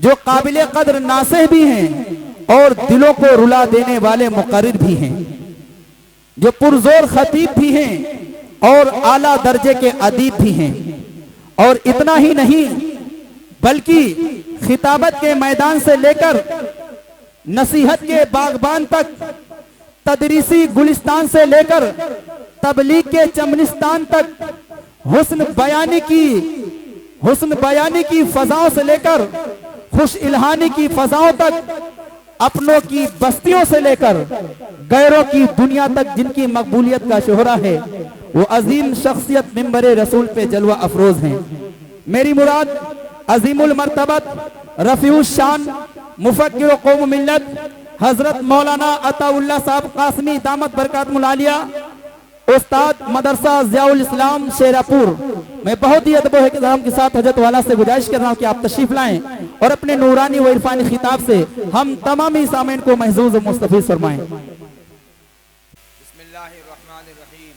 जो काबिले कदर नासिह भी हैं और दिलों को रुला देने वाले मुकर्रिर भी हैं, जो पुरजोर खतीब भी हैं और आला दर्जे के अदीब भी हैं। और इतना ही नहीं बल्कि खिताबत के मैदान से लेकर नसीहत के बागबान तक, तदरीसी गुलिस्तान से लेकर तबलीग के चमनिस्तान तक, हुस्न बयानी की फजाओं से लेकर खुश इल्हानी की फजाओं तक, अपनों की बस्तियों से लेकर गैरों की दुनिया तक जिनकी मकबूलियत का शोहरा है, वो अजीम शख्सियत मिंबरे रसूल पे जलवा अफरोज हैं। मेरी मुराद अजीमुल मर्तबत रफीउश शान मुफक्किर कौम मिल्लत हजरत मौलाना अताउल्लाह साहब कासमी दामत बरकातुल आलिया उस्ताद मदरसा ज़ियाउल इस्लाम शेरापुर, मैं बहुत ही अदब एहतराम के साथ हजरत वाला से गुजारिश कर रहा हूँ कि आप तशरीफ लाएं और अपने नूरानी व इरफानी खिताब से हम तमामी सामीन को महजूज और मुस्तफीज फरमाएं। बिस्मिल्लाहिर्रहमानिर्रहीम।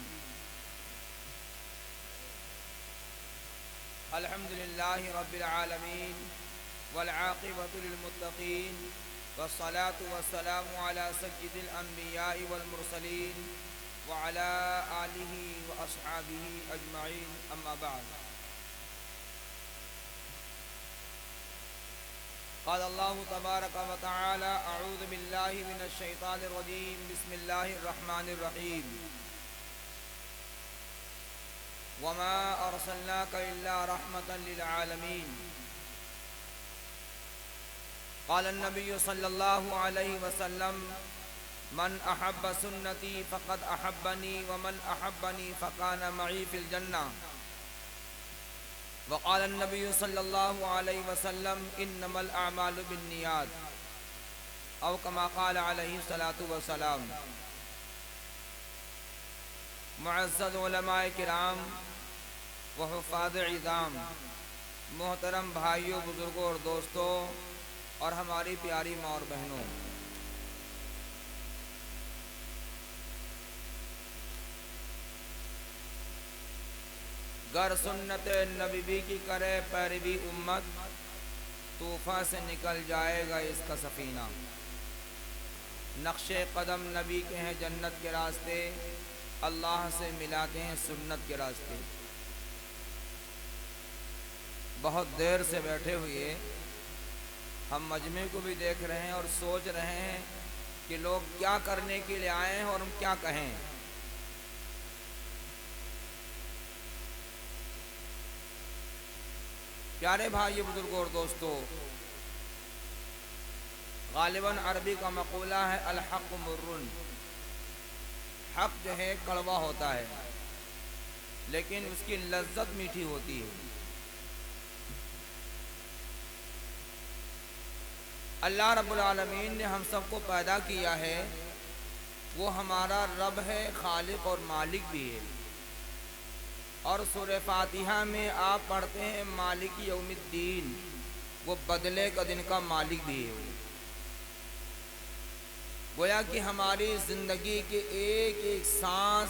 अल्हम्दुलिल्लाहि रब्बिल आलमीन वल आक़िबतु लिल मुत्तक़ीन वस्सलातु वस्सलामु अला सय्यिदिल अंबिया'i वल मुरसलीन व अला आलिहि व अस्हाबिहि अजमईन, अम्मा बाद। क़ाल अल्लाहु तबारक व तआला अऊज़ु बिल्लाहि मिनश शैतानिर रजीम, बिस्मिल्लाहिर रहमानिर रहीम। वमा अर्सलनाका इल्ला रहमतन लिल आलमीन। क़ाल अन्नबिय्यु सल्लल्लाहु अलैहि वसल्लम मन अहब्ब सुन्नती फ़क़द अहब्बनी व मन अहब्बनी फ़कान मई फ़िल जन्नह। व क़ाल अन्नबिय्यु सल्लल्लाहु अलैहि वसल्लम इन्नमल अअमालु बिन्नियात औ कमा क़ाल अलैहि सलातु व सलाम। मुअज़्ज़ज़ उलमाए किराम व हुफ़ाज़ इज़ाम, मोहतरम भाइयों, बुजुर्गों और दोस्तों और हमारी प्यारी माँ और बहनों, गर सुन्नत नबी की करे पैरवी उम्मत, तूफा से निकल जाएगा इसका सफीना। नक्शे कदम नबी के हैं जन्नत के रास्ते, अल्लाह से मिलाते हैं सुन्नत के रास्ते। बहुत देर से बैठे हुए हम मजमे को भी देख रहे हैं और सोच रहे हैं कि लोग क्या करने के लिए आए हैं और हम क्या कहें। प्यारे भाई बुजुर्गों और दोस्तों, गालिबन अरबी का मक़ूला है अल हक़ मुर्रुन, हक जो है कड़वा होता है लेकिन उसकी लज्जत मीठी होती है। अल्लाह रब्बुल आलमीन ने हम सबको पैदा किया है, वो हमारा रब है, खालिक और मालिक भी है। और सूरह फातिहा में आप पढ़ते हैं मालिक यौमिद्दीन, वो बदले का दिन का मालिक भी है। गोया कि हमारी ज़िंदगी के एक एक सांस,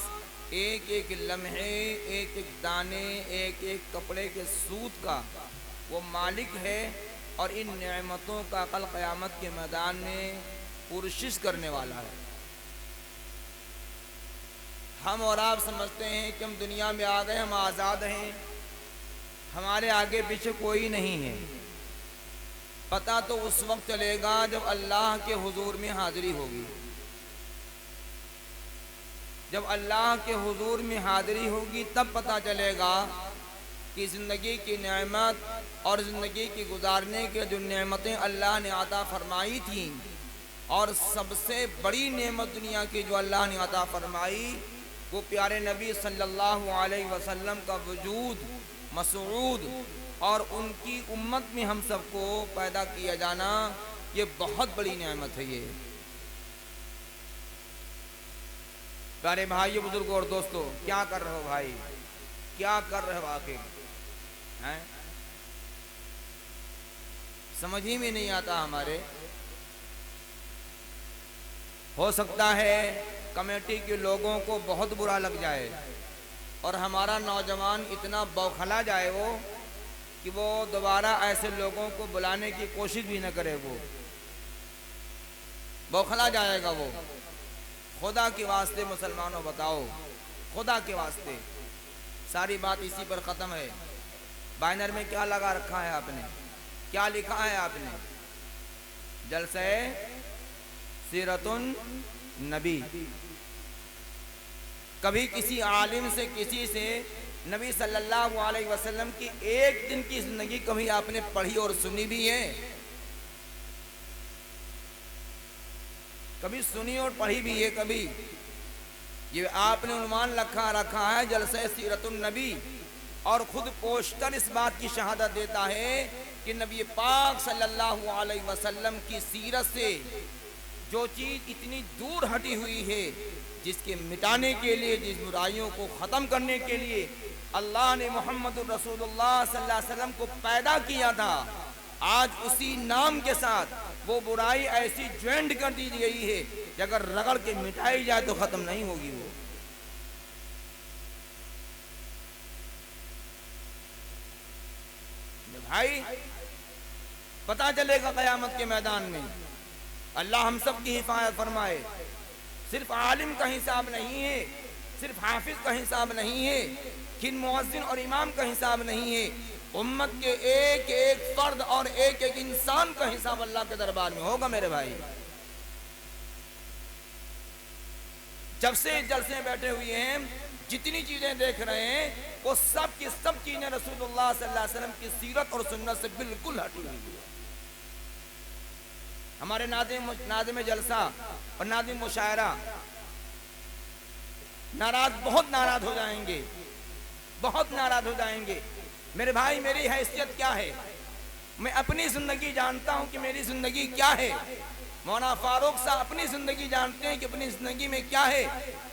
एक एक लम्हे, एक एक दाने, एक एक कपड़े के सूत का वो मालिक है और इन नेमतों का कल क़यामत के मैदान में पुरशिश करने वाला है। हम और आप समझते हैं कि हम दुनिया में आ गए, हम आज़ाद हैं, हमारे आगे पीछे कोई नहीं है। पता तो उस वक्त चलेगा जब अल्लाह के हुजूर में हाज़िरी होगी। जब अल्लाह के हुजूर में हाज़िरी होगी तब पता चलेगा कि ज़िंदगी की नेमत और ज़िंदगी की गुजारने के जो नेमतें अल्लाह ने अता फरमाई थी, और सबसे बड़ी नेमत दुनिया की जो अल्लाह ने अता फरमाई वो प्यारे नबी सल्लल्लाहु अलैहि वसल्लम का वजूद, मसऊद और उनकी उम्मत में हम सबको पैदा किया जाना, ये बहुत बड़ी नेमत है। ये प्यारे भाइयों, बुजुर्गों और दोस्तों, क्या कर रहे हो भाई, क्या कर रहे हो आखिर हैं? समझ ही में नहीं आता हमारे। हो सकता है कमेटी के लोगों को बहुत बुरा लग जाए और हमारा नौजवान इतना बौखला जाए वो कि वो दोबारा ऐसे लोगों को बुलाने की कोशिश भी न करे। वो बौखला जाएगा। वो खुदा के वास्ते मुसलमानों बताओ, खुदा के वास्ते, सारी बात इसी पर ख़त्म है। बैनर में क्या लगा रखा है आपने, क्या लिखा है आपने? जलसे सीरतुन नबी। कभी किसी आलिम से, किसी से नबी सल्लल्लाहु अलैहि वसल्लम की एक दिन की जिंदगी कभी आपने पढ़ी और सुनी भी है? कभी सुनी और पढ़ी भी है? कभी ये आपने उन्वान रखा है जलसे सीरतुन नबी, और खुद पोस्टर इस बात की शहादत देता है कि नबी पाक सल्लल्लाहु अलैहि वसल्लम की सीरत से जो चीज़ इतनी दूर हटी हुई है, जिसके मिटाने के लिए, जिस बुराइयों को ख़त्म करने के लिए अल्लाह ने मोहम्मद रसूलुल्लाह सल्लल्लाहु अलैहि वसल्लम को पैदा किया था, आज उसी नाम के साथ वो बुराई ऐसी ज्वाइंट कर दी गई है कि अगर रगड़ के मिटाई जाए तो ख़त्म नहीं होगी। वो भाई पता चलेगा क़यामत के मैदान में। अल्लाह हम सब की हिफाजत फरमाए। सिर्फ आलिम का हिसाब नहीं है, सिर्फ हाफिज का हिसाब नहीं है, किन मुअज्जिन और इमाम का हिसाब नहीं है, उम्मत के एक एक फर्द और एक एक इंसान का हिसाब अल्लाह के दरबार में होगा मेरे भाई। जब से जलसे बैठे हुए हैं, जितनी चीजें देख रहे हैं, वो सब की सब चीजें रसूलुल्लाह सल्लल्लाहु अलैहि वसल्लम की सीरत और सुन्नत से बिल्कुल हटी हुई है। हमारे नादिम जलसा और नादिम मुशायरा बहुत नाराज हो जाएंगे, बहुत नाराज हो जाएंगे। मेरे भाई, मेरी हैसियत क्या है? मैं अपनी जिंदगी जानता हूं कि मेरी जिंदगी क्या है। मौलाना फारूक साहब अपनी जिंदगी जानते हैं कि अपनी जिंदगी में क्या है,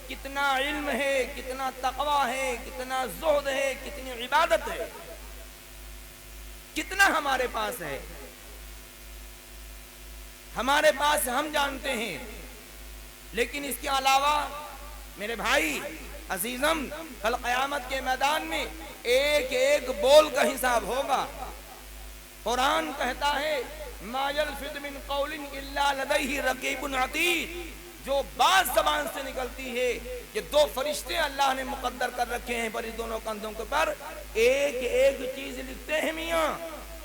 कितना इल्म है, कितना तकवा है, कितना ज़ुहद है, कितनी इबादत है, कितना हमारे पास है। हमारे पास हम जानते हैं, लेकिन इसके अलावा मेरे भाई अजीजम, कल क़यामत के मैदान में एक एक बोल का हिसाब होगा। कुरान कहता है मा यल्फिज़ मिन क़ौलिन इल्ला लदैहि रक़ीबुन अतीद। जो बात ज़बान से निकलती है, ये दो फरिश्ते अल्लाह ने मुक़द्दर कर रखे हैं पर इस दोनों कंधों के पर एक एक चीज लिखते हैं मियाँ।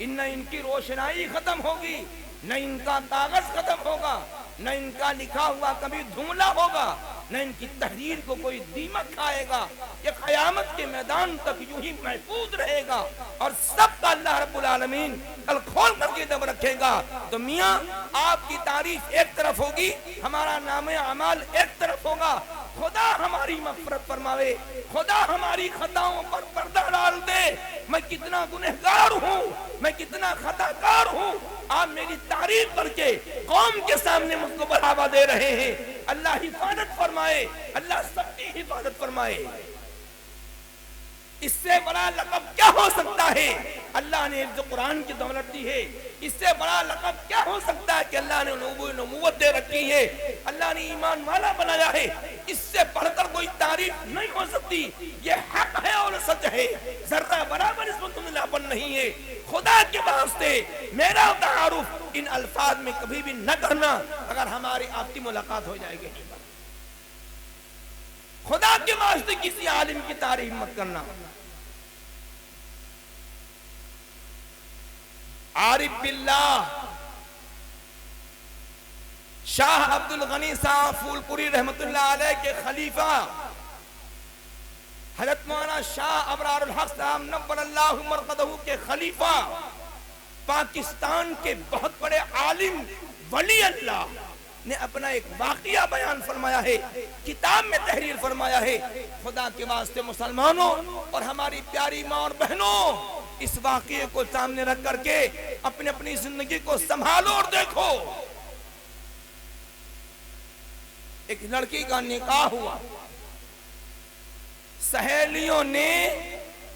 इनकी रोशनाई खत्म होगी, न इनका कागज खत्म होगा, न इनका लिखा हुआ कभी धुंधला होगा, न इनकी तहरीर को कोई दीमक खाएगा। ये क़यामत के मैदान तक यूं ही महफूज रहेगा और सबका अल्लाह रब्बुल आलमीन कल खोल करके दब रखेगा। तो मियाँ, आपकी तारीफ एक तरफ होगी, हमारा नामे अमाल एक तरफ होगा। खुदा हमारी मग़फ़िरत फरमावे, खुदा हमारी खताओं पर पर्दा डाल दे। मैं कितना गुनहगार हूँ, मैं कितना खताकार हूँ, आप मेरी तारीफ करके कौम के सामने मुझको बढ़ावा दे रहे हैं। अल्लाह हिफाजत फरमाए, अल्लाह सबकी हिफाजत फरमाए। इससे बड़ा लक़ब क्या हो सकता है? अल्लाह ने जो कुरान की दौलत दी है, इससे बड़ा लक़ब क्या हो सकता है कि अल्लाह ने नबूवत दे रखी है, अल्लाह ने ईमान वाला बनाया है। इससे बढ़कर कोई तारीफ नहीं हो सकती। ये हक है और सच है, जर्रा बराबर इसमें धुंधलापन नहीं है। खुदा के वास्ते मेरा तारुफ इन अल्फाज में कभी भी न करना, अगर हमारी आपकी मुलाकात हो जाएगी। खुदा के वास्ते किसी आलिम की तारीफ मत करना। आरिफ बिल्लाह शाह अब्दुल गनी साहब फूलपुरी रहमतुल्लाह अलैह के खलीफा हज़रत मौलाना शाह अबरारुल हक साहब नव्वरल्लाहु मरक़दहू के खलीफा, पाकिस्तान के बहुत बड़े आलिम वली अल्लाह ने अपना एक वाक़िया बयान फरमाया है, किताब में तहरीर फरमाया है। खुदा के वास्ते मुसलमानों और हमारी प्यारी माँ और बहनों, इस वाक़िए को सामने रख करके अपनी अपनी जिंदगी को संभालो और देखो। एक लड़की का निकाह हुआ, सहेलियों ने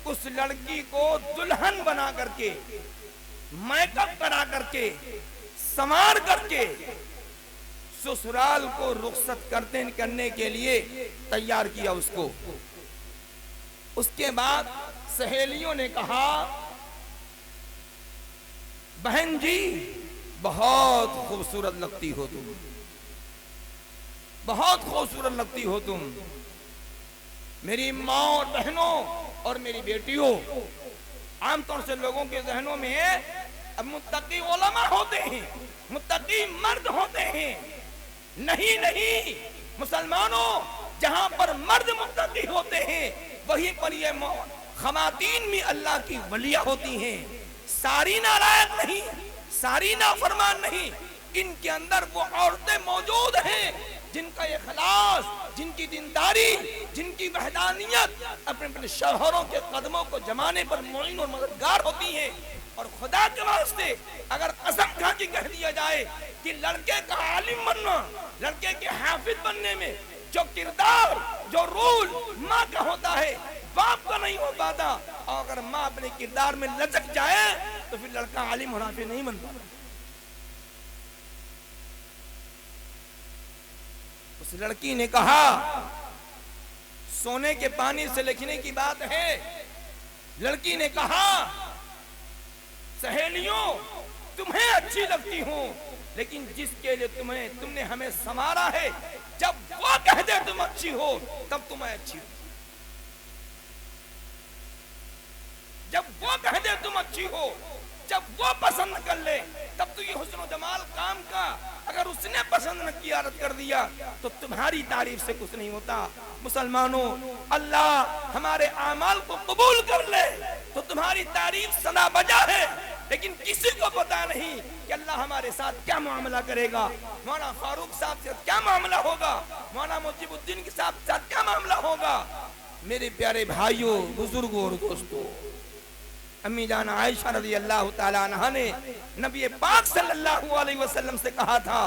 उस लड़की को दुल्हन बना करके, मेकअप करा करके, संवार करके ससुराल को रुखसत करने के लिए तैयार किया उसको। उसके बाद सहेलियों ने कहा बहन जी बहुत खूबसूरत लगती हो तुम, बहुत खूबसूरत लगती हो तुम, मेरी माँ और बहनों और मेरी बेटियों। आमतौर से लोगों के जहनों में अब मुत्तकी उलमा होते हैं, मुत्तकी मर्द होते हैं। नहीं नहीं मुसलमानों, जहां पर मर्द मुत्तकी होते हैं वहीं पर ये खवातीन भी अल्लाह की वलिया होती हैं। सारी नालायक नहीं, सारी नाफरमान नहीं, इनके अंदर वो औरतें मौजूद हैं जिनका इखलास, जिनकी दीनदारी, जिनकी वहदानियत अपने अपने शौहरों के कदमों को जमाने पर मोइन और मददगार होती हैं। और खुदा के वास्ते अगर कसम खा के कह दिया जाए कि लड़के का आलिम बनना, लड़के के हाफिज बनने में जो किरदार, जो रोल माँ का होता है बाप का नहीं हो पाता, और अगर माँ अपने किरदार में लचक जाए तो फिर लड़का आलिम और हाफिज नहीं बनता। उस लड़की ने कहा सोने के पानी से लिखने की बात है। लड़की ने कहा सहेलियों तुम्हें अच्छी लगती हूं, लेकिन जिसके लिए तुमने हमें संवारा है, जब वो कह दे तुम अच्छी हो तब तुम्हें अच्छी हो, जब वो कह दे तुम अच्छी हो, जब वो पसंद कर ले तब तो ये हुस्न जमाल काम का। अगर उसने पसंद न किया, रद्द कर दिया तो तुम्हारी तारीफ से कुछ नहीं होता। मुसलमानों, अल्लाह हमारे आमाल को कबूल कर ले तो तुम्हारी तारीफ सदा बजा है, लेकिन किसी को पता नहीं कि अल्लाह हमारे साथ क्या मामला करेगा। मौलाना फारूक साहब से क्या मामला होगा, मौलाना मुजीबुद्दीन के साथ क्या मामला होगा। मेरे प्यारे भाइयों, बुजुर्गों और दोस्तों, अम्मी जान आयशा रज़ी अल्लाह ताला अन्हा ने नबी पाक सल्लल्लाहु अलैहि वसल्लम से कहा था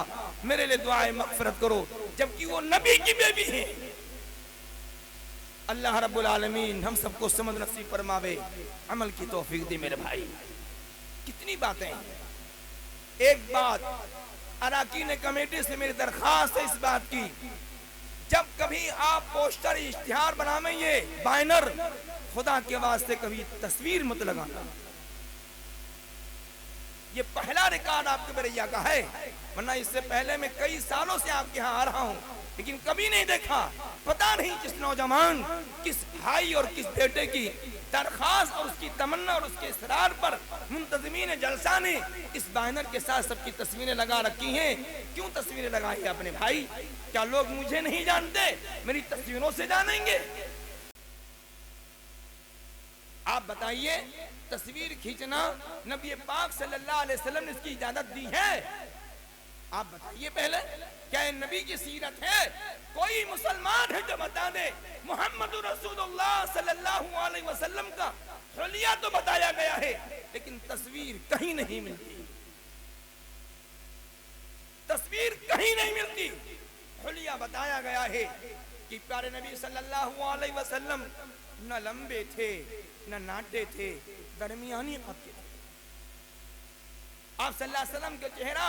मेरे लिए दुआए मग़फ़िरत करो, जबकि वो नबी की बेबी है। अल्लाह रब्बुल आलमीन हम सबको समझ नसीब फरमावे, अमल की तौफीक दे। मेरे भाई कितनी बातें हैं। एक बात अरकान कमेटी से मेरी दरखास्त है इस बात की, जब कभी आप पोस्टर इश्तिहार बनावेंगे, बैनर, खुदा के वास्ते कभी तस्वीर मत लगाना। ये पहला रिकॉर्ड आपके बरैया का है, वरना इससे पहले मैं कई सालों से आपके यहाँ आ रहा हूँ, लेकिन कभी नहीं देखा। पता नहीं किस नौजवान, किस भाई और किस बेटे की दरखास्त और उसकी तमन्ना और उसके इसरार पर मुंतज़मीन जलसा ने इस बैनर के साथ सबकी तस्वीरें लगा रखी हैं। क्यों तस्वीरें लगाई है अपने भाई? क्या लोग मुझे नहीं जानते, मेरी तस्वीरों से जानेंगे? आप बताइए, तस्वीर खींचना नबी पाक सल्लल्लाहु अलैहि वसल्लम ने इसकी इजाजत दी है? आप बताइए पहले, क्या ये नबी की सीरत है? कोई मुसलमान है जो बता दे मोहम्मद रसूलुल्लाह सल्लल्लाहु अलैहि वसल्लम का हुलिया तो बताया गया है, लेकिन तस्वीर कहीं नहीं मिलती, तस्वीर कहीं नहीं मिलती। हुलिया बताया गया है कि प्यारे नबी सल्लल्लाहु अलैहि वसल्लम न लंबे थे न नाटे थे, दरमियानी कद के थे। आप सल्लल्लाहु अलैहि वसल्लम का चेहरा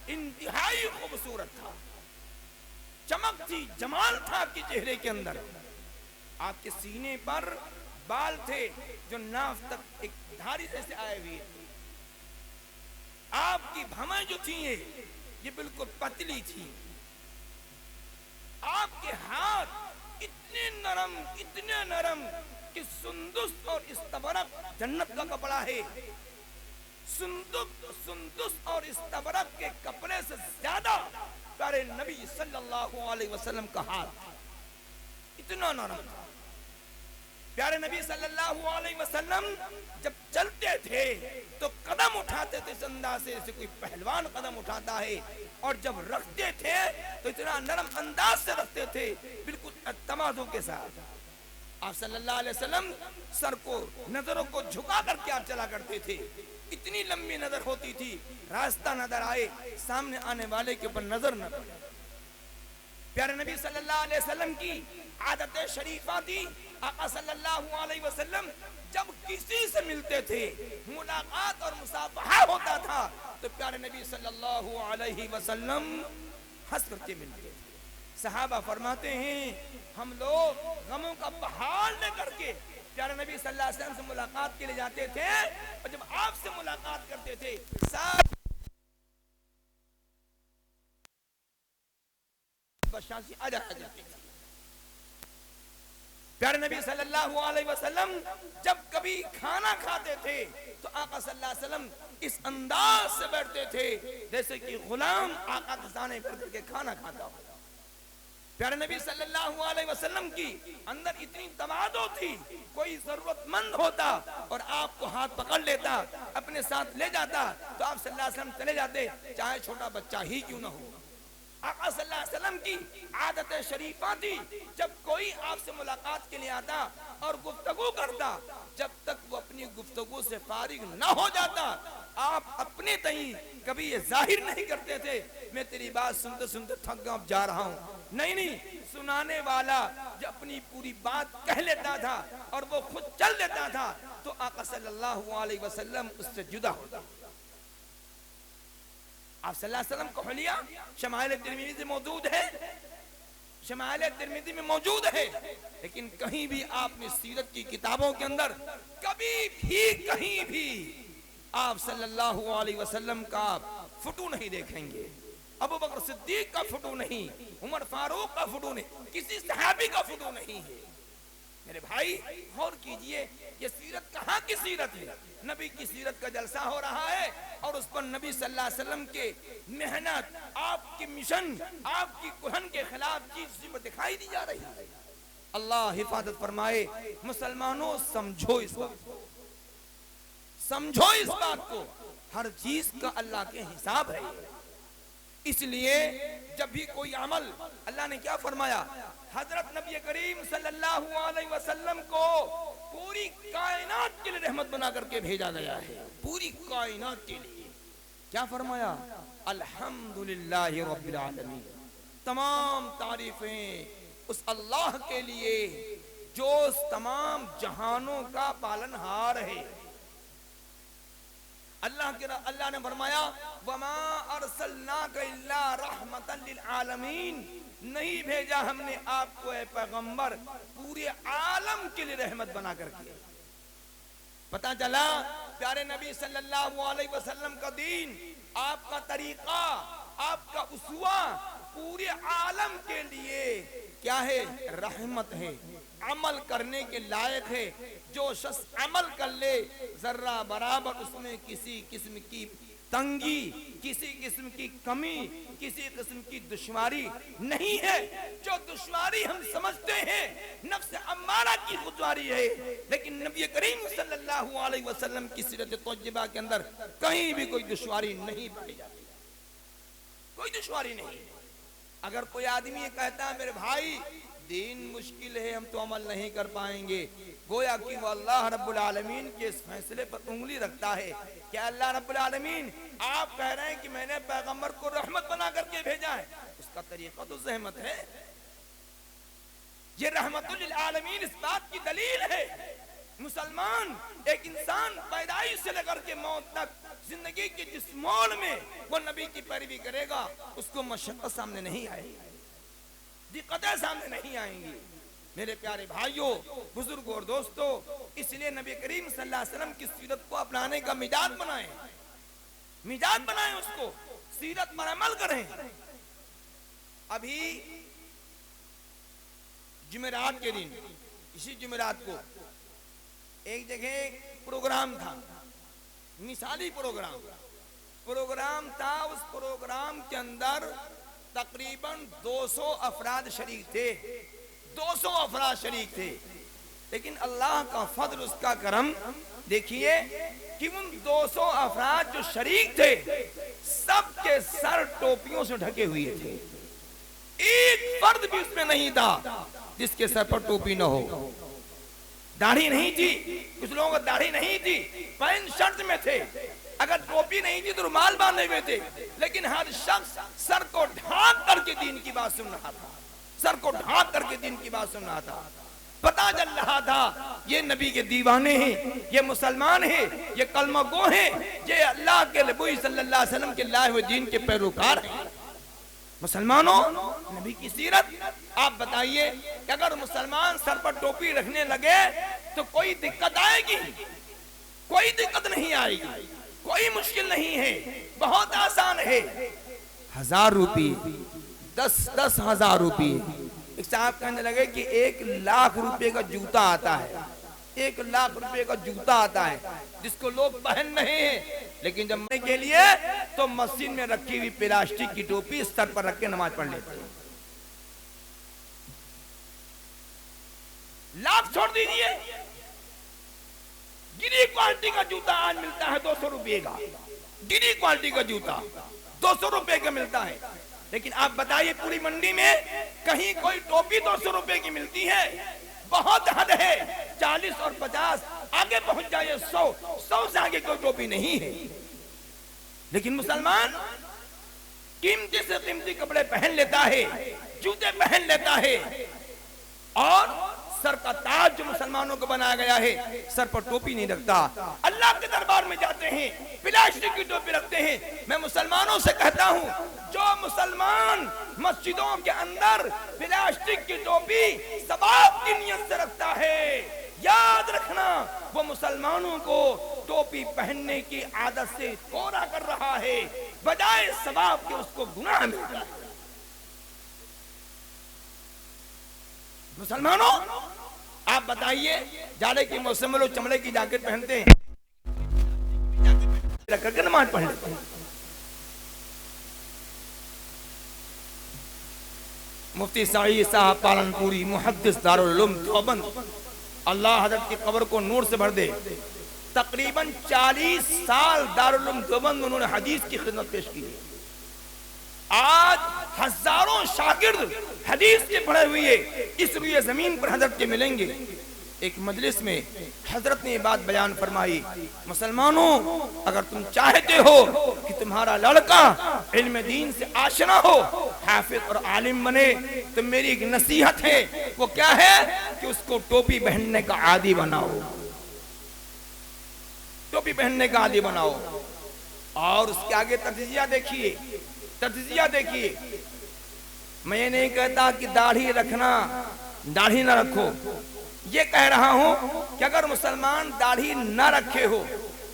इंतहाई खूबसूरत था, चमक थी, जमाल था आपके चेहरे के अंदर। आपके सीने पर बाल थे जो नाफ तक एक धारी जैसे आए हुए थे। आपकी भवें जो थी ये बिल्कुल पतली थी। आपके हाथ इतने नरम कि सुंदुस और इस्तबरक जन्नत का कपड़ा है। सुंदुस और इस्तबरक के कपड़े से ज्यादा प्यारे नबी सल्लल्लाहु अलैहि वसल्लम का हाथ इतना नरम था। प्यारे नबी सल्लल्लाहु अलैहि वसल्लम जब चलते थे तो कदम उठाते थे इस अंदाज से जैसे कोई पहलवान कदम उठाता है, और जब रखते थे तो इतना नरम अंदाज से रखते थे, बिल्कुल तमाज़ुन के साथ। आप सल्लल्लाहु अलैहि वसल्लम सर को, नजरों को झुका करके आप चला करते थे। इतनी लंबी नजर होती थी, रास्ता नजर आए, सामने आने वाले के ऊपर नजर न पड़े। प्यारे नबी सल्लल्लाहु अलैहि वसल्लम की आदत शरीफा थी। आका सल्लल्लाहु अलैहि वसल्लम जब किसी से मिलते थे, मुलाकात और मुसाफहा होता था, तो प्यारे नबी सल्लल्लाहु अलैहि वसल्लम हंस करके मिलते थे। सहाबा फरमाते हैं हम लोग गमों का पहाड़ लेकर के प्यारे नबी सल्लल्लाहु अलैहि वसल्लम से मुलाकात के लिए जाते थे और जब आपसे मुलाकात करते थे सब बदमाशी आ जाती थी। प्यारे नबी सल्लल्लाहु अलैहि वसल्लम जब कभी खाना खाते थे तो आका सल्लल्लाहु अलैहि वसल्लम इस अंदाज से बैठते थे जैसे कि गुलाम आका के सामने बैठ करके खाना खाता हो। प्यारे नबी सल्लल्लाहु अलैहि वसल्लम की अंदर इतनी तवाज़ो थी, कोई जरूरतमंद होता और आपको हाथ पकड़ लेता अपने साथ ले जाता तो आप सल्लल्लाहु अलैहि वसल्लम चले जाते, चाहे छोटा बच्चा ही क्यों ना हो। आका सल्लल्लाहु अलैहि वसल्लम की आदत शरीफा थी, जब कोई आपसे मुलाकात के लिए आता और गुफ्तगू करता, जब तक वो अपनी गुफ्तगू से फारिग ना हो जाता आप अपने तई कभी ये जाहिर नहीं करते थे मैं तेरी बात सुनते सुनते थक गया अब जा रहा हूँ। नहीं, सुनाने वाला जब अपनी पूरी बात कह लेता था और वो खुद चल देता था तो आका सल्लल्लाहु अलैहि वसल्लम उससे जुदा होता। आप सल्लल्लाहु अलैहि वसल्लम का हुलिया शमाइल तिरमिज़ी में मौजूद है, शमाइल तिरमिज़ी में मौजूद है, लेकिन कहीं भी आपने सीरत की किताबों के अंदर कभी भी कहीं भी आप सल्लल्लाहु अलैहि वसल्लम का फोटो नहीं देखेंगे। अबू बकर सिद्दीक का फोटो नहीं, उमर फारूक का फोटो नहीं, किसी सहाबी का फोटो नहीं है। मेरे भाई गौर कीजिए ये सीरत कहाँ की सीरत है। नबी की सीरत का जलसा हो रहा है और उस पर नबी सल्लल्लाहु अलैहि वसल्लम के मेहनत, आपकी मिशन, आपकी कुहन के खिलाफ चीज पर दिखाई दी जा रही है। अल्लाह हिफाजत फरमाए। मुसलमानों समझो इस बात को, समझो इस बात को, हर चीज का अल्लाह के हिसाब है। इसलिए जब भी कोई अमल, अल्लाह ने क्या फरमाया, हजरत नबी करीम सल्लल्लाहु अलैहि वसल्लम को पूरी कायनात के लिए रहमत बना करके भेजा गया है, पूरी कायनात के लिए। क्या फरमाया, अल्हम्दुलिल्लाहि रब्बिल आलमीन, तमाम तारीफें उस अल्लाह के लिए जो तमाम जहानों का पालनहार है। अल्लाह ने फरमाया वमा अरसलनाका इल्ला रहमतन लिल आलमीन, नहीं भेजा हमने आपको ए पैगंबर पूरे आलम के लिए रहमत बना करके। पता चला प्यारे नबी सल्लल्लाहु अलैहि वसल्लम का दीन, आपका तरीका, आपका उसूवा पूरे आलम के लिए क्या है, रहमत है, अमल करने के लायक है। जो शख्स अमल कर ले जर्रा बराबर उसमें किसी किस्म की तंगी, किसी किस्म की कमी, किसी किस्म की दुश्वारी नहीं है। जो दुश्वारी हम समझते हैं नफ्स अम्मारा की दुश्वारी है, लेकिन नबी करीम सल्लल्लाहु अलैहि वसल्लम की सीरत तौजीबा के अंदर कहीं भी कोई दुश्वारी नहीं पाई जाती, कोई दुश्वारी नहीं। अगर कोई आदमी ये कहता है मेरे भाई दीन मुश्किल है, हम तो अमल नहीं कर पाएंगे, गोया कि वो अल्लाह रब्बुल आलमीन के इस फैसले पर उंगली रखता है। क्या अल्लाह रब्बुल आलमीन आप कह रहे हैं कि मैंने पैगंबर को रहमत बना करके भेजा है, उसका तरीका तो रहमत है। ये रहमतुल लिल आलमीन इस बात की दलील है। मुसलमान एक इंसान पैदाइश से लेकर के मौत तक जिंदगी के जिस मोड़ में वो नबी की पैरवी करेगा उसको मशक्कत सामने नहीं आएगी, दिक्कतें सामने नहीं आएंगी। मेरे प्यारे भाइयों, बुजुर्गों और दोस्तों, इसलिए नबी करीम सल्लल्लाहु अलैहि वसल्लम की सीरत को अपनाने का मिजाज बनाएं, मिजाज बनाएं, उसको सीरत पर अमल करें। अभी जुमेरात के दिन, इसी जुमेरात को एक जगह प्रोग्राम था, मिसाली प्रोग्राम था। उस प्रोग्राम के अंदर तकरीबन 200 अफराद शरीक थे, 200 अफराद शरीक थे। लेकिन अल्लाह का फजल, उसका करम देखिए कि उन 200 अफराद जो शरीक थे सबके सर टोपियों से ढके हुए थे। एक फर्द भी उसमें नहीं था जिसके सर पर टोपी न हो। दाढ़ी नहीं थी, कुछ लोगों को दाढ़ी नहीं थी, पैंट शर्ट में थे। अगर टोपी नहीं थी तो रुमाल बांधे हुए थे, लेकिन हर शख्स सर को ढांक करके दीन की बात सुन रहा था, सर को ढांक करके दीन की बात सुन रहा था। पता चल रहा था ये नबी के दीवाने हैं, ये मुसलमान हैं, ये कलमा गो हैं, ये अल्लाह के नबी सल्लल्लाहु अलैहि वसल्लम के लाए हुए दीन के पैरोकार हैं। मुसलमानों, नबी की सीरत आप बताइए कि अगर मुसलमान सर पर टोपी रखने लगे तो कोई दिक्कत आएगी? कोई दिक्कत नहीं आएगी, कोई मुश्किल नहीं है, बहुत आसान है। 1000 रुपये, 10 हजार रुपये। एक साहब कहने लगे कि 1 लाख रुपए का जूता आता है, 1 लाख रुपए का जूता आता है जिसको लोग पहन रहे हैं, लेकिन जब मरने के लिए तो मस्जिद में रखी हुई प्लास्टिक की टोपी सर पर रख के नमाज पढ़ लेते हैं। लाख छोड़ दीजिए, गिरी क्वालिटी का जूता आज मिलता है 200 रुपये का, गिरी क्वालिटी का जूता 200 रुपये का मिलता है। लेकिन आप बताइए पूरी मंडी में कहीं कोई टोपी 200 रुपये की मिलती है? बहुत हद है, 40 और 50, आगे पहुंच जाए 100 से आगे कोई टोपी नहीं है। लेकिन मुसलमान कीमती से कीमती कपड़े पहन लेता है, जूते पहन लेता है, और सर का ताज जो मुसलमानों को बनाया गया है, सर पर टोपी नहीं रखता। अल्लाह के दरबार में जाते हैं, प्लास्टिक की टोपी रखते हैं। मैं मुसलमानों से कहता हूं, जो मुसलमान मस्जिदों के अंदर प्लास्टिक की टोपी सवाब की नियत से रखता है, याद रखना वो मुसलमानों को टोपी पहनने की आदत से कोरा कर रहा है, बजाय सवाब के उसको गुनाह मिल रहा है। मुसलमानों, आप बताइए, जाड़े के मौसम में लोग चमड़े की जैकेट पहनते हैं, रख करके नमाज पढ़ लेते हैं। मुफ्ती साईद साहब पालनपुरी, मुहद्दिस दारुल उलूम देवबंद, अल्लाह हज़रत की कब्र को नूर से भर दे। तकरीबन 40 साल दारुल उलूम देवबंद उन्होंने हदीस की खिदमत पेश की है। आज हजारों शागिर्द हदीस के पढ़े हुए इस रुए जमीन पर हजरत के मिलेंगे। एक मजलिस में हजरत ने बात बयान फरमाई, मुसलमानों, अगर तुम चाहते हो कि तुम्हारा लड़का इल्म दीन से आशना हो, हाफिज और आलिम बने, तो मेरी एक नसीहत है, वो क्या है कि उसको टोपी पहनने का आदी बनाओ, टोपी पहनने का आदी बनाओ। और उसके आगे तजजिया देखिए, तजजिया देखिए। मैं ये नहीं कहता कि दाढ़ी रखना, दाढ़ी ना रखो, ये कह रहा हूं कि अगर मुसलमान दाढ़ी ना रखे हो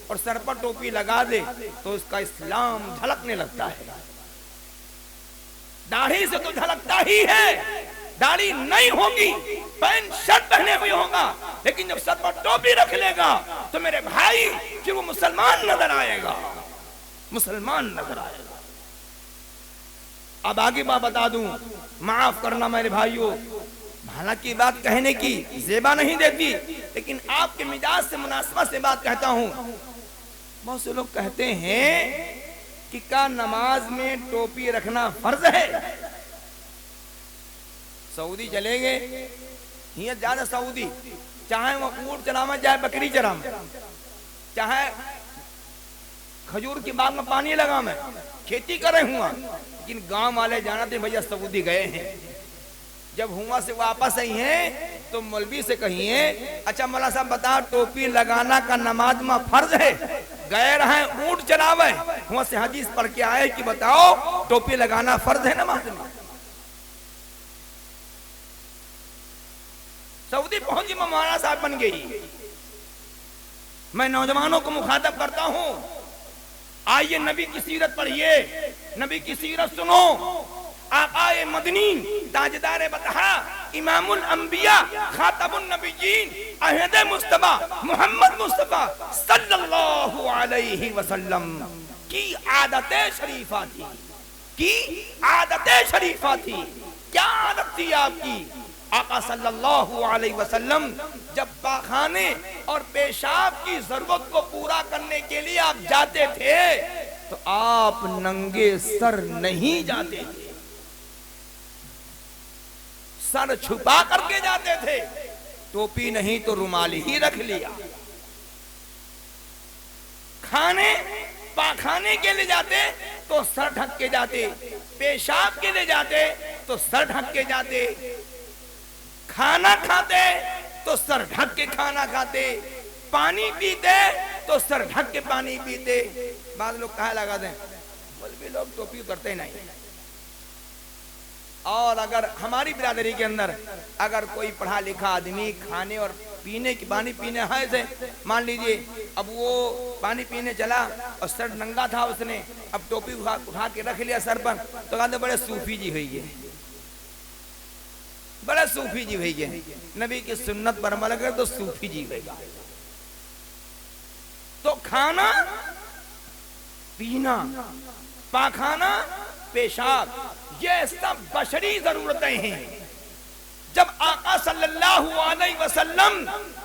और सर पर टोपी लगा दे तो उसका इस्लाम झलकने लगता है। दाढ़ी से तो झलकता ही है, दाढ़ी नहीं होगी, पैंट शर्ट पहने हुए होगा, लेकिन जब सर पर टोपी रख लेगा तो मेरे भाई कि वो मुसलमान नजर आएगा, मुसलमान नजर आएगा। अब आगे बात बता दूं, माफ करना मेरे भाइयों, हालांकि बात कहने की जेबा नहीं देती, लेकिन आपके मिजाज से मुनासिबत से बात कहता हूं। बहुत से लोग कहते हैं कि क्या नमाज में टोपी रखना फर्ज है? सऊदी चलेंगे, यहाँ ज्यादा सऊदी, चाहे वो ऊंट चलावे, चाहे बकरी चलावे, चाहे खजूर की बाग में पानी लगा, मैं खेती करे हुआ, लेकिन गांव वाले जाना थे भैया सऊदी गए हैं, जब हुआ से वापस आई हैं तो मौलवी से कहिए, अच्छा मौला साहब बताओ, टोपी लगाना का नमाज में फर्ज है? गए रहे ऊंट चलावे, हुआ से हदीस पढ़ के आए कि बताओ टोपी लगाना फर्ज है नमाज में? सऊदी पहुंची, मौलाना साहब बन गई। मैं नौजवानों को मुखातब करता हूं, आइए नबी की सीरत पढ़िए, नबी की सीरत सुनो। आकाए मदनी, ताजदार बतहा, इमामुल अंबिया, खातमुन नबिय्यीन, अहद मुस्तफा मोहम्मद मुस्तफा सल्लल्लाहु अलैहि वसल्लम की आदतें शरीफा थी, की आदतें शरीफा थी। क्या आदत थी आपकी? आका सल्लल्लाहु अलैहि वसल्लम जब पाखाने और पेशाब की जरूरत को पूरा करने के लिए आप जाते थे तो आप नंगे सर नहीं जाते थे, सर छुपा करके जाते थे, टोपी नहीं तो रुमाली ही रख लिया। खाने पाखाने के लिए जाते तो सर ढक के जाते, पेशाब के लिए जाते तो सर ढक के जाते, खाना खाते तो सर ढक के खाना खाते, पानी पीते तो सर ढक के पानी पीते। बाद लोग कहा लगा दें, मौलवी लोग टोपी करते नहीं, और अगर हमारी बिरादरी के अंदर अगर कोई पढ़ा लिखा आदमी खाने और पीने की पानी पीने है से मान लीजिए, अब वो पानी पीने चला और सर नंगा था, उसने अब टोपी उठा के रख लिया सर पर, तो कहते बड़े सूफी जी हुई है, बड़ा सूफी जी हुई है। नबी की सुन्नत पर अमल करे तो सूफी जी होगा। तो खाना पीना, पाखाना, पेशाब, ये सब बशरी जरूरतें हैं। जब आका सल्लल्लाहु अलैहि वसल्लम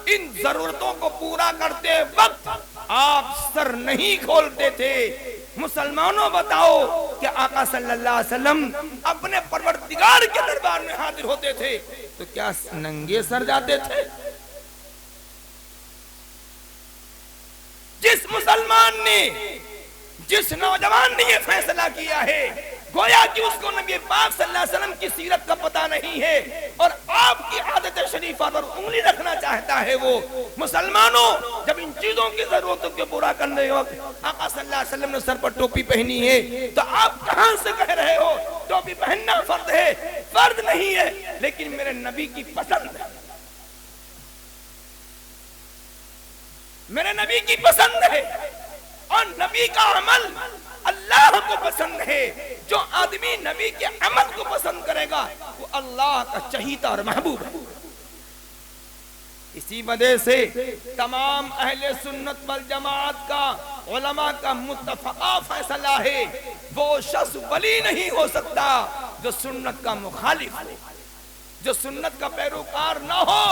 इन जरूरतों को पूरा करते वक्त आप सर नहीं खोलते थे। मुसलमानों बताओ कि आका सल्लल्लाहु अलैहि वसल्लम अपने परवरदिगार के दरबार में हाजिर होते थे तो क्या नंगे सर जाते थे? जिस मुसलमान ने, जिस नौजवान ने ये फैसला किया है, गोया कि उसको नबी पाक सल्लल्लाहु अलैहि वसल्लम की सीरत का पता नहीं है और आपकी आदत शरीफा पर उंगली रखना चाहता है। वो मुसलमानों, जब इन चीजों की जरूरतों को पूरा करने वक्त आका सल्लल्लाहु अलैहि वसल्लम ने सर पर टोपी पहनी है, तो आप कहां से कह रहे हो टोपी पहनना फर्ज है? फर्ज नहीं है, लेकिन मेरे नबी की पसंद है, मेरे नबी की पसंद है और नबी का अमल अल्लाह को पसंद है। जो आदमी नबी के अमल को पसंद करेगा वो अल्लाह का चहीता और महबूब है। इसी वजह से तमाम अहले सुन्नत वल जमात का, उलमा का मुत्तफका फैसला है, वो शख्स वली नहीं हो सकता जो सुन्नत का मुखालिफ हो, जो सुन्नत का पैरोकार ना हो,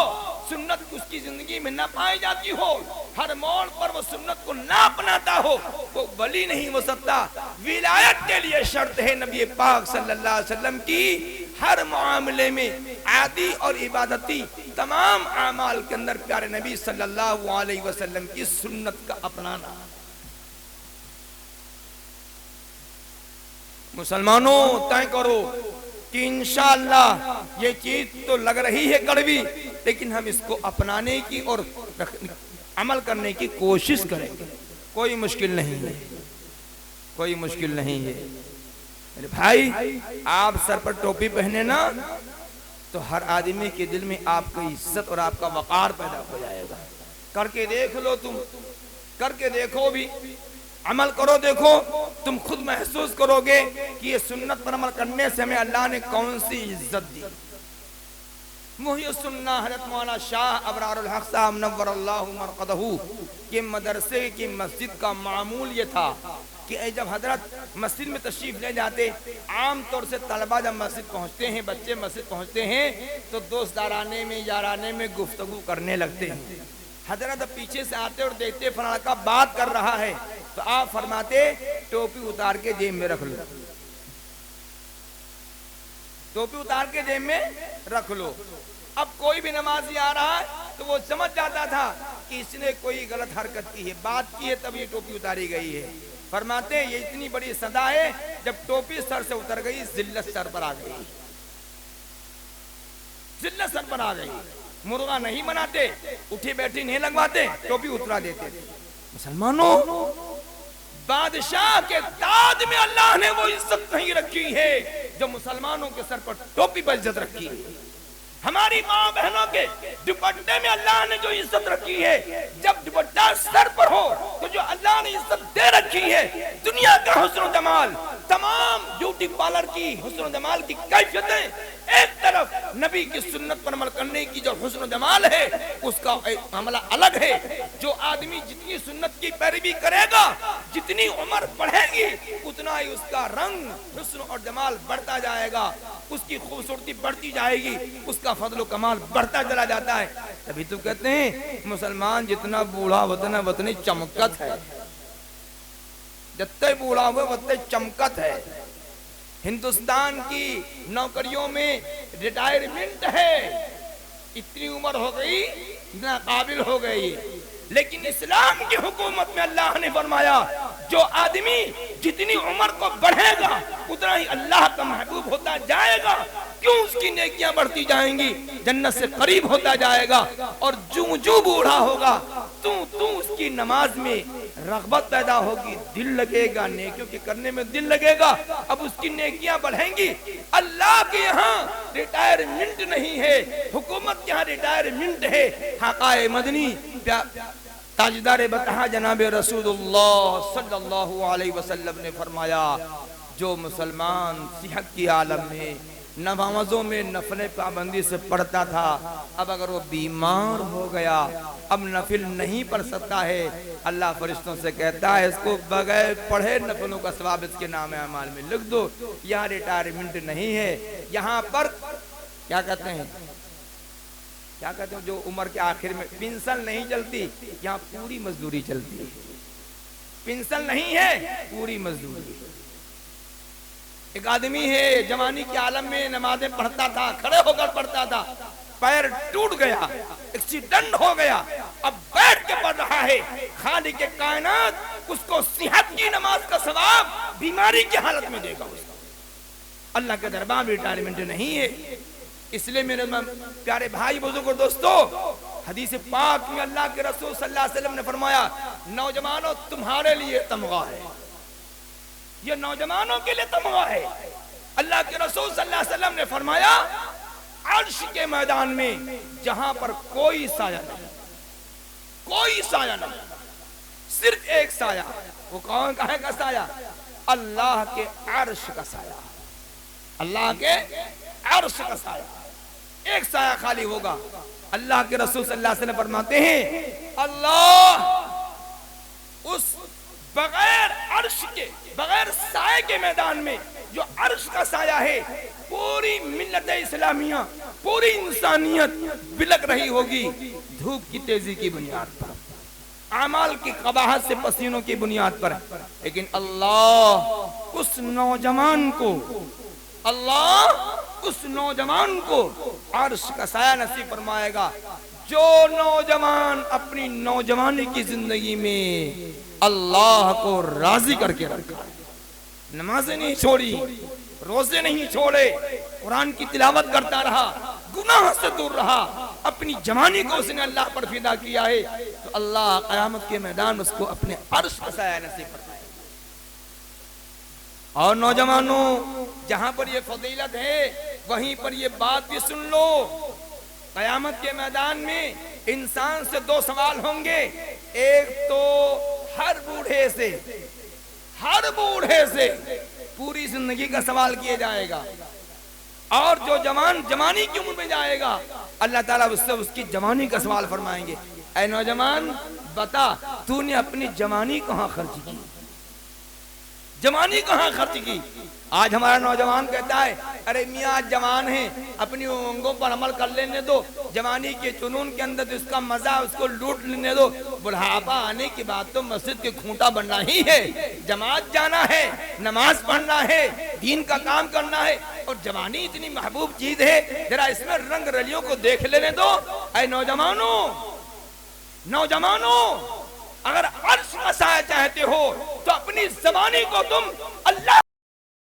सुन्नत उसकी जिंदगी में ना पाई जाती हो, हर मोड़ पर वो सुन्नत को ना अपनाता हो, वो वली नहीं हो सकता। विलायत के लिए शर्त है नबी पाक सल्लल्लाहु अलैहि वसल्लम की हर मामले में आदी और इबादती तमाम आमाल के अंदर प्यारे नबी सल्लल्लाहु अलैहि वसल्लम की सुन्नत का अपनाना। मुसलमानों, तय करो कि इंशाअल्लाह ये चीज तो लग रही है कड़वी, लेकिन हम इसको अपनाने की और अमल करने की कोशिश करेंगे। कोई मुश्किल नहीं है, कोई मुश्किल नहीं है। मेरे भाई, आप सर पर टोपी पहने ना तो हर आदमी के दिल में आपकी इज्जत और आपका वकार पैदा हो जाएगा। करके देख लो, तुम करके देखो, भी अमल करो, देखो, तुम खुद महसूस करोगे कि ये सुन्नत पर अमल करने से हमें अल्लाह ने कौन सी इज्जत दी। मुहिय सुन्ना हज़रत मौलाना शाह अबरारुल हक साहब नव्वरल्लाहु मरक़दहू के मदरसे की मस्जिद का मामूल ये था कि जब हजरत मस्जिद में तशरीफ ले जाते, आम तौर से तलबा जब मस्जिद पहुंचते हैं, बच्चे मस्जिद पहुंचते हैं तो दोस्ताराने में, याराने में गुफ्तगू करने लगते हैं। हजरत पीछे से आते और देखते फलाना का बात कर रहा है तो आप फरमाते टोपी उतार के जेब में रख लो, टोपी उतार के जेब में रख लो। अब कोई भी नमाजी आ रहा है तो वो समझ जाता था कि इसने कोई गलत हरकत की है, बात की है, तब ये टोपी उतारी गई है। फरमाते ये इतनी बड़ी सदा है, जब टोपी सर से उतर गई जिल्लत सर पर आ गई, जिल्लत सर पर आ गई। मुर्गा नहीं बनाते, उठी बैठी नहीं लगवाते, टोपी उतरा देते थे। मुसलमानों, बादशाह के ताज में अल्लाह ने वो इज्जत नहीं रखी है जो मुसलमानों के सर पर टोपी पर इज्जत रखी है। हमारी माँ बहनों के दुपट्टे में अल्लाह ने जो इज्जत रखी है, जब दुपट्टा सर पर हो तो जो अल्लाह ने इज्जत दे रखी है, दुनिया का हुस्न जमाल, तमाम ब्यूटी पार्लर की हुस्न जमाल की कैफियतें एक तरफ, नबी की सुन्नत पर अमल करने की जो हुस्न जमाल है उसका एक मामला अलग है। जो आदमी जितनी सुन्नत की पैरवी करेगा, जितनी उम्र बढ़ेगी, उतना ही उसका रंग, हुस्न और जमाल बढ़ता जाएगा, उसकी खूबसूरती बढ़ती जाएगी, उसका फजल कमाल बढ़ता चला जाता है। तभी तो कहते हैं मुसलमान जितना बूढ़ा उतना उतनी चमकत है, जितने बूढ़ा हुआ उतने चमकत है। हिंदुस्तान की नौकरियों में रिटायरमेंट है, इतनी उम्र हो गई, इतना काबिल हो गई, लेकिन इस्लाम की हुकूमत में अल्लाह ने फरमाया जो आदमी जितनी उम्र को बढ़ेगा उतना ही अल्लाह का महबूब होता जाएगा। क्यों? उसकी नेकियां बढ़ती जाएंगी, जन्नत से करीब होता जाएगा, और जूं जूं बूढ़ा होगा तू उसकी नमाज में रग़बत पैदा होगी, दिल लगेगा, नेकियों के करने में दिल लगेगा। अब उसकी नेकियां बढ़ेंगी, अल्लाह अल्लाह के यहाँ रिटायरमेंट नहीं है, हुकूमत के यहाँ रिटायरमेंट है। हाकाए मदनी ताजदार बतहा जनाब रसूलुल्लाह सल्लल्लाहु अलैहि वसल्लम ने फरमाया, जो मुसलमान सेहत की आलम में नमाजों में नफल पाबंदी से पढ़ता था, अब अगर वो बीमार हो गया, अब नफिल नहीं पढ़ सकता है, अल्लाह फरिश्तों से कहता है इसको बगैर पढ़े नफलों का सवाब इसके नाम अमाल में लिख दो। यहाँ रिटायरमेंट नहीं है, यहाँ पर क्या कहते हैं, क्या कहते हैं, जो उम्र के आखिर में पेंशन नहीं चलती, यहाँ पूरी मजदूरी चलती है। पेंशन नहीं है, पूरी मजदूरी। एक आदमी है जवानी के आलम में नमाजें पढ़ता था, खड़े होकर पढ़ता था, पैर टूट गया, एक्सीडेंट हो गया, अब बैठ के पढ़ रहा है। खालिक के कायनात उसको सेहत की नमाज का सवाब बीमारी की हालत में देगा। अल्लाह के दरबार में रिटायरमेंट नहीं है। इसलिए मेरे प्यारे भाई बुजुर्गों दोस्तों, हदीस पाक में अल्लाह के रसूल सल्लल्लाहु अलैहि वसल्लम ने फरमाया, नौजवानों तुम्हारे लिए तमगा है, ये नौजवानों के लिए तमगा है। अल्लाह के रसूल सल्लल्लाहु अलैहि वसल्लम ने फरमाया, अर्श के मैदान में जहां पर कोई साया नहीं, कोई साया नहीं, सिर्फ एक साया, वो कौन का है का साया? अल्लाह के अर्श का साया, अल्लाह के अर्श का साया, एक साया खाली होगा। अल्लाह के रसूल सल्लल्लाहु अलैहि वसल्लम फरमाते हैं, अल्लाह उस बगैर अर्श के, बगैर साये के मैदान में जो अर्श का साया है, पूरी मिल्लत इस्लामिया, पूरी इंसानियत बिलक रही होगी धूप की तेजी की बुनियाद पर, आमाल की कबाहत से पसीनों की बुनियाद पर। लेकिन अल्लाह उस नौजवान को, अल्लाह उस नौजवान को अर्श का साया नसीब फरमाएगा, जो नौजवान अपनी नौजवानी की जिंदगी में अल्लाह को राजी करके रखा, नमाजें नहीं छोड़ी, रोजे नहीं छोड़े, कुरान की तिलावत करता रहा, गुनाह से दूर रहा, अपनी जवानी को उसने अल्लाह पर फिदा किया है, तो अल्लाह क़यामत के मैदान उसको अपने अर्श का साया नसीब फरमाएगा। और नौजवानों, जहां पर ये फजीलत है वहीं पर ये बात भी सुन लो, क़यामत के मैदान में इंसान से दो सवाल होंगे। एक तो हर बूढ़े से पूरी जिंदगी का सवाल किया जाएगा, और जो जवान जवानी की उम्र में जाएगा, अल्लाह ताला उससे उसकी जवानी का सवाल फरमाएंगे, ऐ नौजवान बता तूने अपनी जवानी कहाँ खर्च की, जवानी कहाँ खर्च की। आज हमारा नौजवान कहता है, अरे मियाँ आज जवान है, अपनी उमंगों पर अमल कर लेने दो, जवानी के जुनून के अंदर तो इसका मजा, उसको लूट लेने दो, बुढ़ापा आने के बाद तो मस्जिद के खूंटा बनना ही है, जमात जाना है, नमाज पढ़ना है, दीन का काम करना है, और जवानी इतनी महबूब चीज है, जरा इसमें रंग रलियों को देख लेने दो। ऐ नौजवानों, नौजवानों, अगर अर्श का साया चाहते हो तो अपनी जवानी को तुम अल्लाह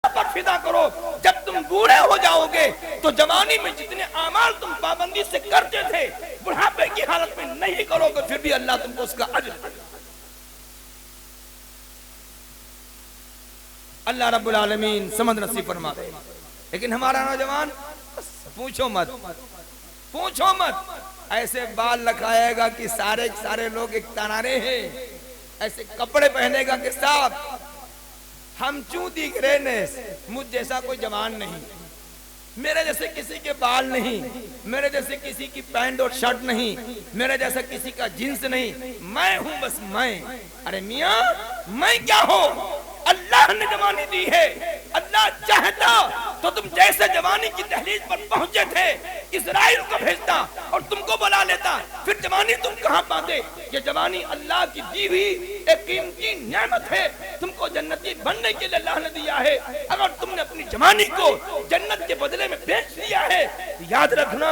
पर फिदा करो। जब तुम बूढ़े हो जाओगे तो जवानी में जितने अमाल तुम पाबंदी से करते थे, बुढ़ापे की हालत में नहीं करोगे, फिर भी अल्लाह तुमको उसका अजर देगा। अल्लाह रब्बुल आलमीन समझ नसीब फरमा दे। लेकिन हमारा नौजवान पूछो मत, पूछो मत, ऐसे बाल लगाएगा कि सारे सारे लोग एक तनारे हैं, ऐसे कपड़े पहनेगा कि साहब हम क्यों दिख रहे ने, मुझ जैसा कोई जवान नहीं, मेरे जैसे किसी के बाल नहीं, मेरे जैसे किसी की पैंट और शर्ट नहीं, मेरे जैसा किसी का जींस नहीं, मैं हूं बस मैं। अरे मियाँ मैं क्या हो, अल्लाह ने जवानी दी है, अल्लाह चाहता तो तुम जैसे जवानी की दहलीज पर पहुंचे थे इजराइल को भेजता और तुमको बुला लेता, फिर जवानी तुम कहां पाते। ये जवानी अल्लाह की दी हुई एक कीमती नेमत है, तुमको जन्नती बनने के लिए अल्लाह ने दिया है। अगर तुमने अपनी जवानी को जन्नत के बदले में बेच दिया है, याद रखना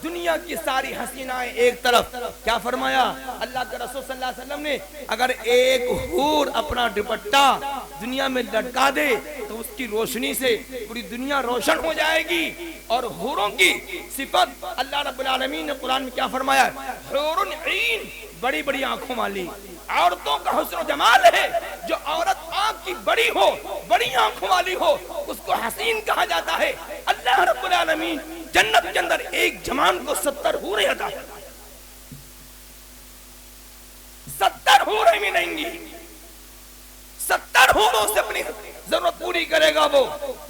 दुनिया की सारी हसीनाएं एक तरफ। क्या फरमाया अल्लाह के रसूल सल्लल्लाहु अलैहि वसल्लम ने, अगर एक हूर अपना दुपट्टा दुनिया में लटका दे तो उसकी रोशनी से पूरी दुनिया रोशन हो जाएगी। और हूरों की सिफत अल्लाह रब्बुल आलमीन ने कुरान में क्या फरमाया, हूरुन ईन, बड़ी बड़ी आंखों वाली औरतों का हुस्न जमाल है। जो औरत आंख की बड़ी हो, बड़ी आंखों वाली हो, उसको हसीन कहा जाता है। अल्लाह रब्बुल आलमीन जन्नत के अंदर एक जवान को 70 हूरें अता करता है। 70 हूरें मिलेंगी, 70 हूरों से अपनी जरूरत पूरी करेगा वो।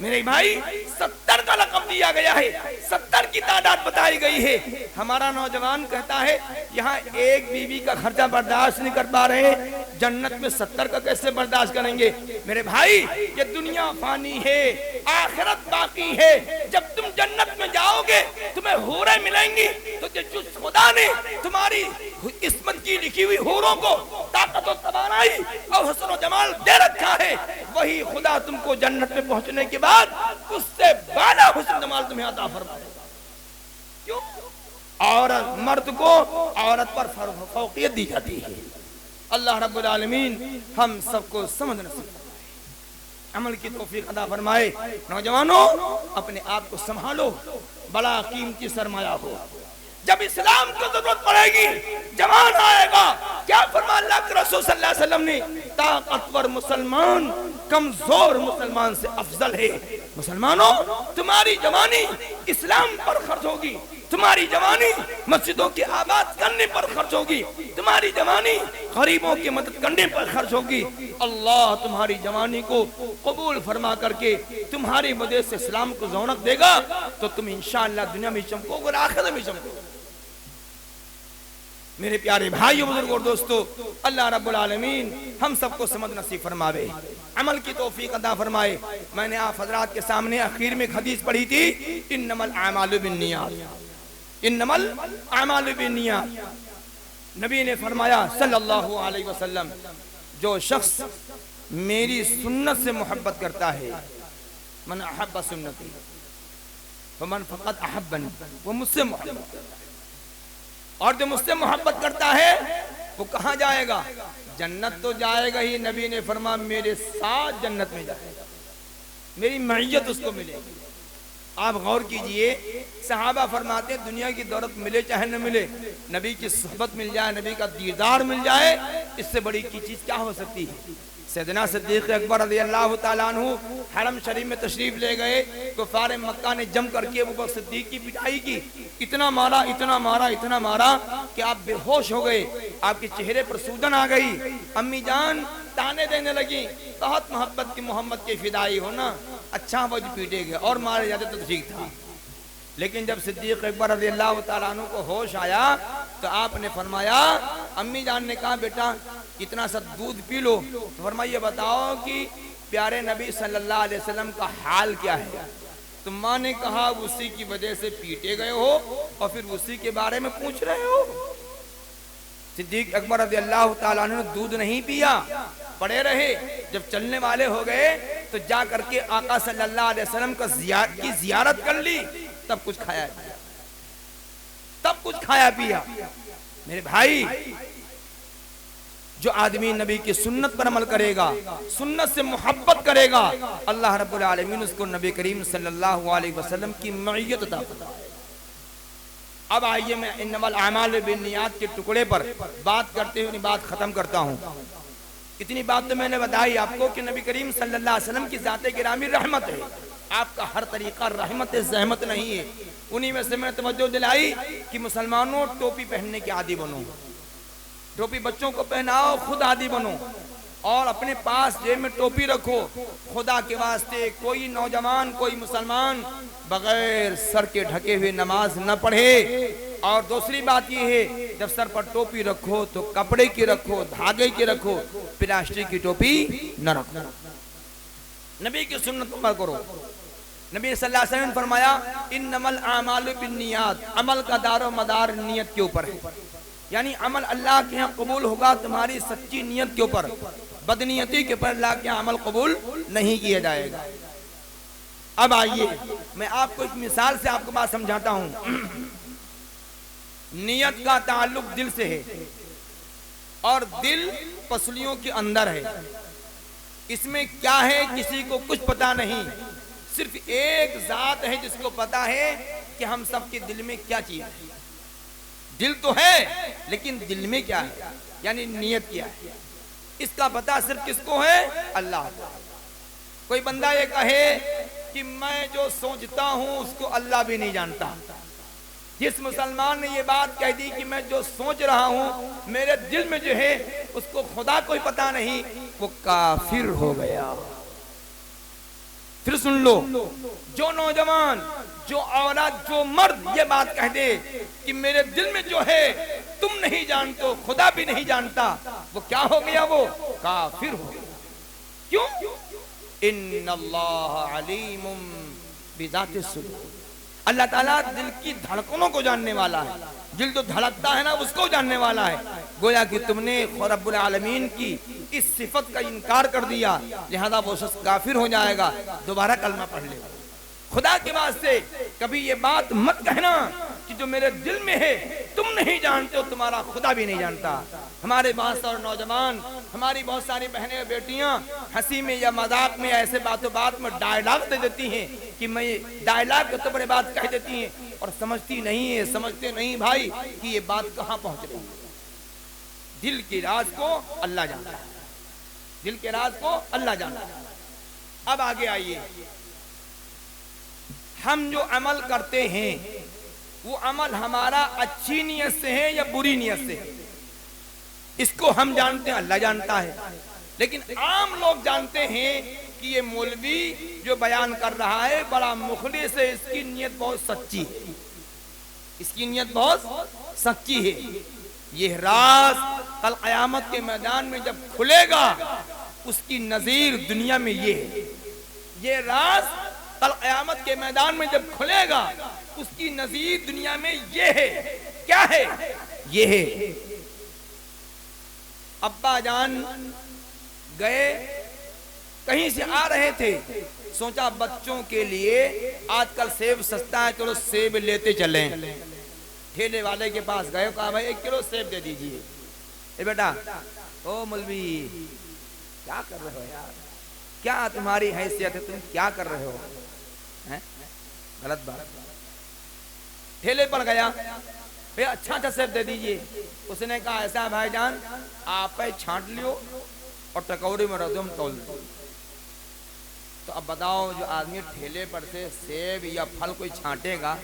मेरे भाई 70 का लक़ब दिया गया है, 70 की तादाद बताई गई है। हमारा नौजवान कहता है यहाँ एक बीवी का खर्चा बर्दाश्त नहीं कर पा रहे, जन्नत में 70 का कैसे बर्दाश्त करेंगे। मेरे भाई ये दुनिया फानी है, आखिरत बाकी है। जब तुम जन्नत में जाओगे तुम्हें हूरें मिलेंगी, तो जिस खुदा ने तुम्हारी किस्मत की लिखी हुई हूरों को ताकत और तवानाई और हुस्न और जमाल दे रखा है, वही खुदा तुमको जन्नत में पहुंचने के बाद उससे बाला हुस्न जमाल तुम्हें अता फरमाएगा। क्यों? औरत मर्द को औरत पर फौकियत दी जाती है। अल्लाह रब्बुल आलमीन हम सबको समझ नसीब फरमाए, अमल की तौफीक अता फरमाए। नौजवानों अपने आप को संभालो, बड़ा कीमती सरमाया हो। जब इस्लाम को जरूरत पड़ेगी जवान आएगा। क्या फरमाया अल्लाह के रसूल सल्लल्लाहु अलैहि वसल्लम ने, ताकतवर मुसलमान कमजोर मुसलमान से अफजल है। मुसलमानों तुम्हारी जवानी इस्लाम पर खर्च होगी, तुम्हारी जवानी मस्जिदों के आबाद करने पर खर्च होगी, तुम्हारी जवानी गरीबों की मदद करने पर खर्च होगी। अल्लाह तुम्हारी जवानी को कबूल फरमा करके तुम्हारी वजह से इस्लाम को रौनक देगा, तो तुम इंशाअल्लाह दुनिया में चमकोगे और आखिरत में चमकोगे। मेरे प्यारे भाइयों बुजुर्गों और दोस्तों, अल्लाह रब्बुल आलमीन हम सबको समझ नसीब फरमावे, अमल की तौफीक अता फरमाए। मैंने आप हजरात के सामने आखिर में एक हदीस पढ़ी थी, इन्नमल आमालु बिन्नियात, इन्नमल आमालु बिन्नियात। नबी ने फरमाया सल्लल्लाहु अलैहि वसल्लम, जो शख्स मेरी सुन्नत से मोहब्बत करता है, मन अहब्ब सुन्नती फमन फक़द अहब्बनी, वो मुझसे मोहब्बत करता है। और जो मुझसे मोहब्बत करता है वो कहाँ जाएगा? जन्नत तो जाएगा ही। नबी ने फरमाया मेरे साथ जन्नत में जाएगा, मेरी मईयत उसको मिलेगी। आप गौर कीजिए, सहाबा फरमाते दुनिया की दौलत मिले चाहे न मिले, नबी की सोहबत मिल जाए, नबी का दीदार मिल जाए, इससे बड़ी की चीज क्या हो सकती है। सैयदना सिद्दीक़ अकबर रज़ियल्लाहु ताला अन्हु हरम शरीफ में तशरीफ ले गए, कुफ़ार मक्का ने जम करके अबू बकर सिद्दीक़ की पिटाई की, इतना मारा इतना मारा इतना मारा कि आप बेहोश हो गए, आपके चेहरे पर सूजन आ गई। अम्मी जान ताने देने लगी, बहुत मोहब्बत की मोहम्मद के फिदाई हो ना, अच्छा वो पीटे गए और मारे जाते तो ठीक था। लेकिन जब सिद्दीक़ अकबर रज़ियल्लाहु ताला अन्हु को होश आया तो आपने फरमाया, अम्मी जान ने कहा बेटा इतना सा दूध पी लो, तो फरमाइए बताओ कि प्यारे नबी सल्लल्लाहु अलैहि वसल्लम का हाल क्या है। तो माँ ने कहा उसी की वजह से पीटे गए हो और फिर उसी के बारे में पूछ रहे हो। सिद्दीक़ अकबर रज़ियल्लाहु ताला अन्हु ने दूध नहीं पिया, पड़े रहे। जब चलने वाले हो गए तो जा करके आका सल्लल्लाहु अलैहि वसल्लम की जियारत कर ली, तब कुछ खाया पिया, तब कुछ खाया पिया। मेरे भाई जो आदमी नबी की सुन्नत पर अमल करेगा, सुन्नत से मोहब्बत करेगा, अल्लाह रब्बुल आलमीन उसको नबी करीम सल्लल्लाहु अलैहि वसल्लम की मईयत अता फरमाए। अब आइए मैं इन्नमल आमालु बिन्नियात के टुकड़े पर बात करते हुए बात खत्म करता हूँ। इतनी बात तो मैंने बताई आपको कि नबी करीम सल्लल्लाहु अलैहि वसल्लम की ज़ाते गिरामी रहमत है, आपका हर तरीका रहमत ज़हमत नहीं है। उन्हीं में से मैंने तवज्जो दिलाई कि मुसलमानों टोपी पहनने के आदी बनो, टोपी बच्चों को पहनाओ, खुद आदी बनो और अपने पास जेब में टोपी रखो। खुदा के वास्ते कोई नौजवान कोई मुसलमान बगैर सर के ढके हुए नमाज न पढ़े। और दूसरी बात यह है, जब सर पर टोपी रखो तो कपड़े की रखो, धागे की रखो, प्लास्टिक की टोपी न रखो। नबी की सुन्नत पर करो। नबी सल्लल्लाहु अलैहि वसल्लम ने फरमाया इन्नमल आमालु बिन्नियात, अमल का दारो मदार नियत के ऊपर है, यानी अमल अल्लाह के यहाँ कबूल होगा तुम्हारी सच्ची नियत के ऊपर, बदनीयती के ऊपर अल्लाह के यहाँ अमल कबूल नहीं किया जाएगा। अब आइए मैं आपको एक मिसाल से आपको बात समझाता हूँ। नियत का ताल्लुक दिल से है और दिल पसलियों के अंदर है। इसमें क्या है किसी को कुछ पता नहीं, सिर्फ एक जात है जिसको पता है कि हम सबके दिल में क्या चीज है। दिल तो है लेकिन दिल में क्या है, यानी नियत क्या है। इसका पता सिर्फ किसको है? अल्लाह को। कोई बंदा ये कहे कि मैं जो सोचता हूं उसको अल्लाह भी नहीं जानता, जिस मुसलमान ने ये बात कह दी कि मैं जो सोच रहा हूं मेरे दिल में जो है उसको खुदा कोई पता नहीं, वो काफिर हो गया। फिर सुन लो, जो नौजवान, जो औरत, जो मर्द ये बात कह दे कि मेरे दिल में जो है तुम नहीं जानते हो, खुदा भी नहीं जानता, वो क्या हो गया? वो काफिर हो गया। क्यों? इन्नल्लाह अलीमुम बिज़ातिस सुदूर। अल्लाह ताला दिल की धड़कनों को जानने वाला है। दिल जो धड़कता है ना उसको जानने वाला है। गोया कि तुमने रब्बुल आलमीन की इस सिफत का इनकार कर दिया, लिहाजा वो शख्स काफिर हो जाएगा। दोबारा कलमा पढ़ ले। खुदा के वास्ते कभी ये बात मत कहना कि जो मेरे दिल में है तुम नहीं जानते हो, तुम्हारा खुदा भी नहीं जानता। हमारे बहुत सारे नौजवान, हमारी बहुत सारी बहनें और बेटियां हंसी में या मजाक में ऐसे बातों बात में डायलॉग दे देती हैं कि मैं डायलॉग के तौर बात कह देती हैं और समझती नहीं है, समझते नहीं भाई कि ये बात कहाँ पहुंच रही है। दिल के राज को अल्लाह जानता है, दिल के राज को अल्लाह जानता है। अब आगे आइए, हम जो अमल करते हैं वो अमल हमारा अच्छी नीयत से है या बुरी नीयत से है, इसको हम जानते हैं, अल्लाह जानता है। लेकिन आम लोग जानते हैं कि ये मौलवी जो बयान कर रहा है बड़ा मुखलिस है, इसकी नीयत बहुत सच्ची है, इसकी नीयत बहुत सच्ची है। ये राज कल क़यामत के मैदान में जब खुलेगा उसकी नजीर दुनिया में ये है। ये राज कल क़यामत के मैदान में जब खुलेगा उसकी नजीर दुनिया में ये है। क्या है? ये है, अब्बा जान गए, कहीं से आ रहे थे, सोचा बच्चों के लिए आजकल सेब सस्ता है, चलो सेब लेते चलें। ठेले वाले के पास गए, कहा भाई 1 किलो सेब दे दीजिए। ए बेटा, ओ मौलवी क्या कर रहे हो यार, क्या तुम्हारी हैसियत है, तुम क्या कर रहे हो? हैं? गलत बात। ठेले पर गया, भैया अच्छा सेब दे दीजिए। उसने कहा ऐसा भाईजान, आप छांट लियो और टकौरी में रख दो, हम तौल दो। तो अब बताओ, जो आदमी ठेले पर से सेब या फल कोई छांटेगा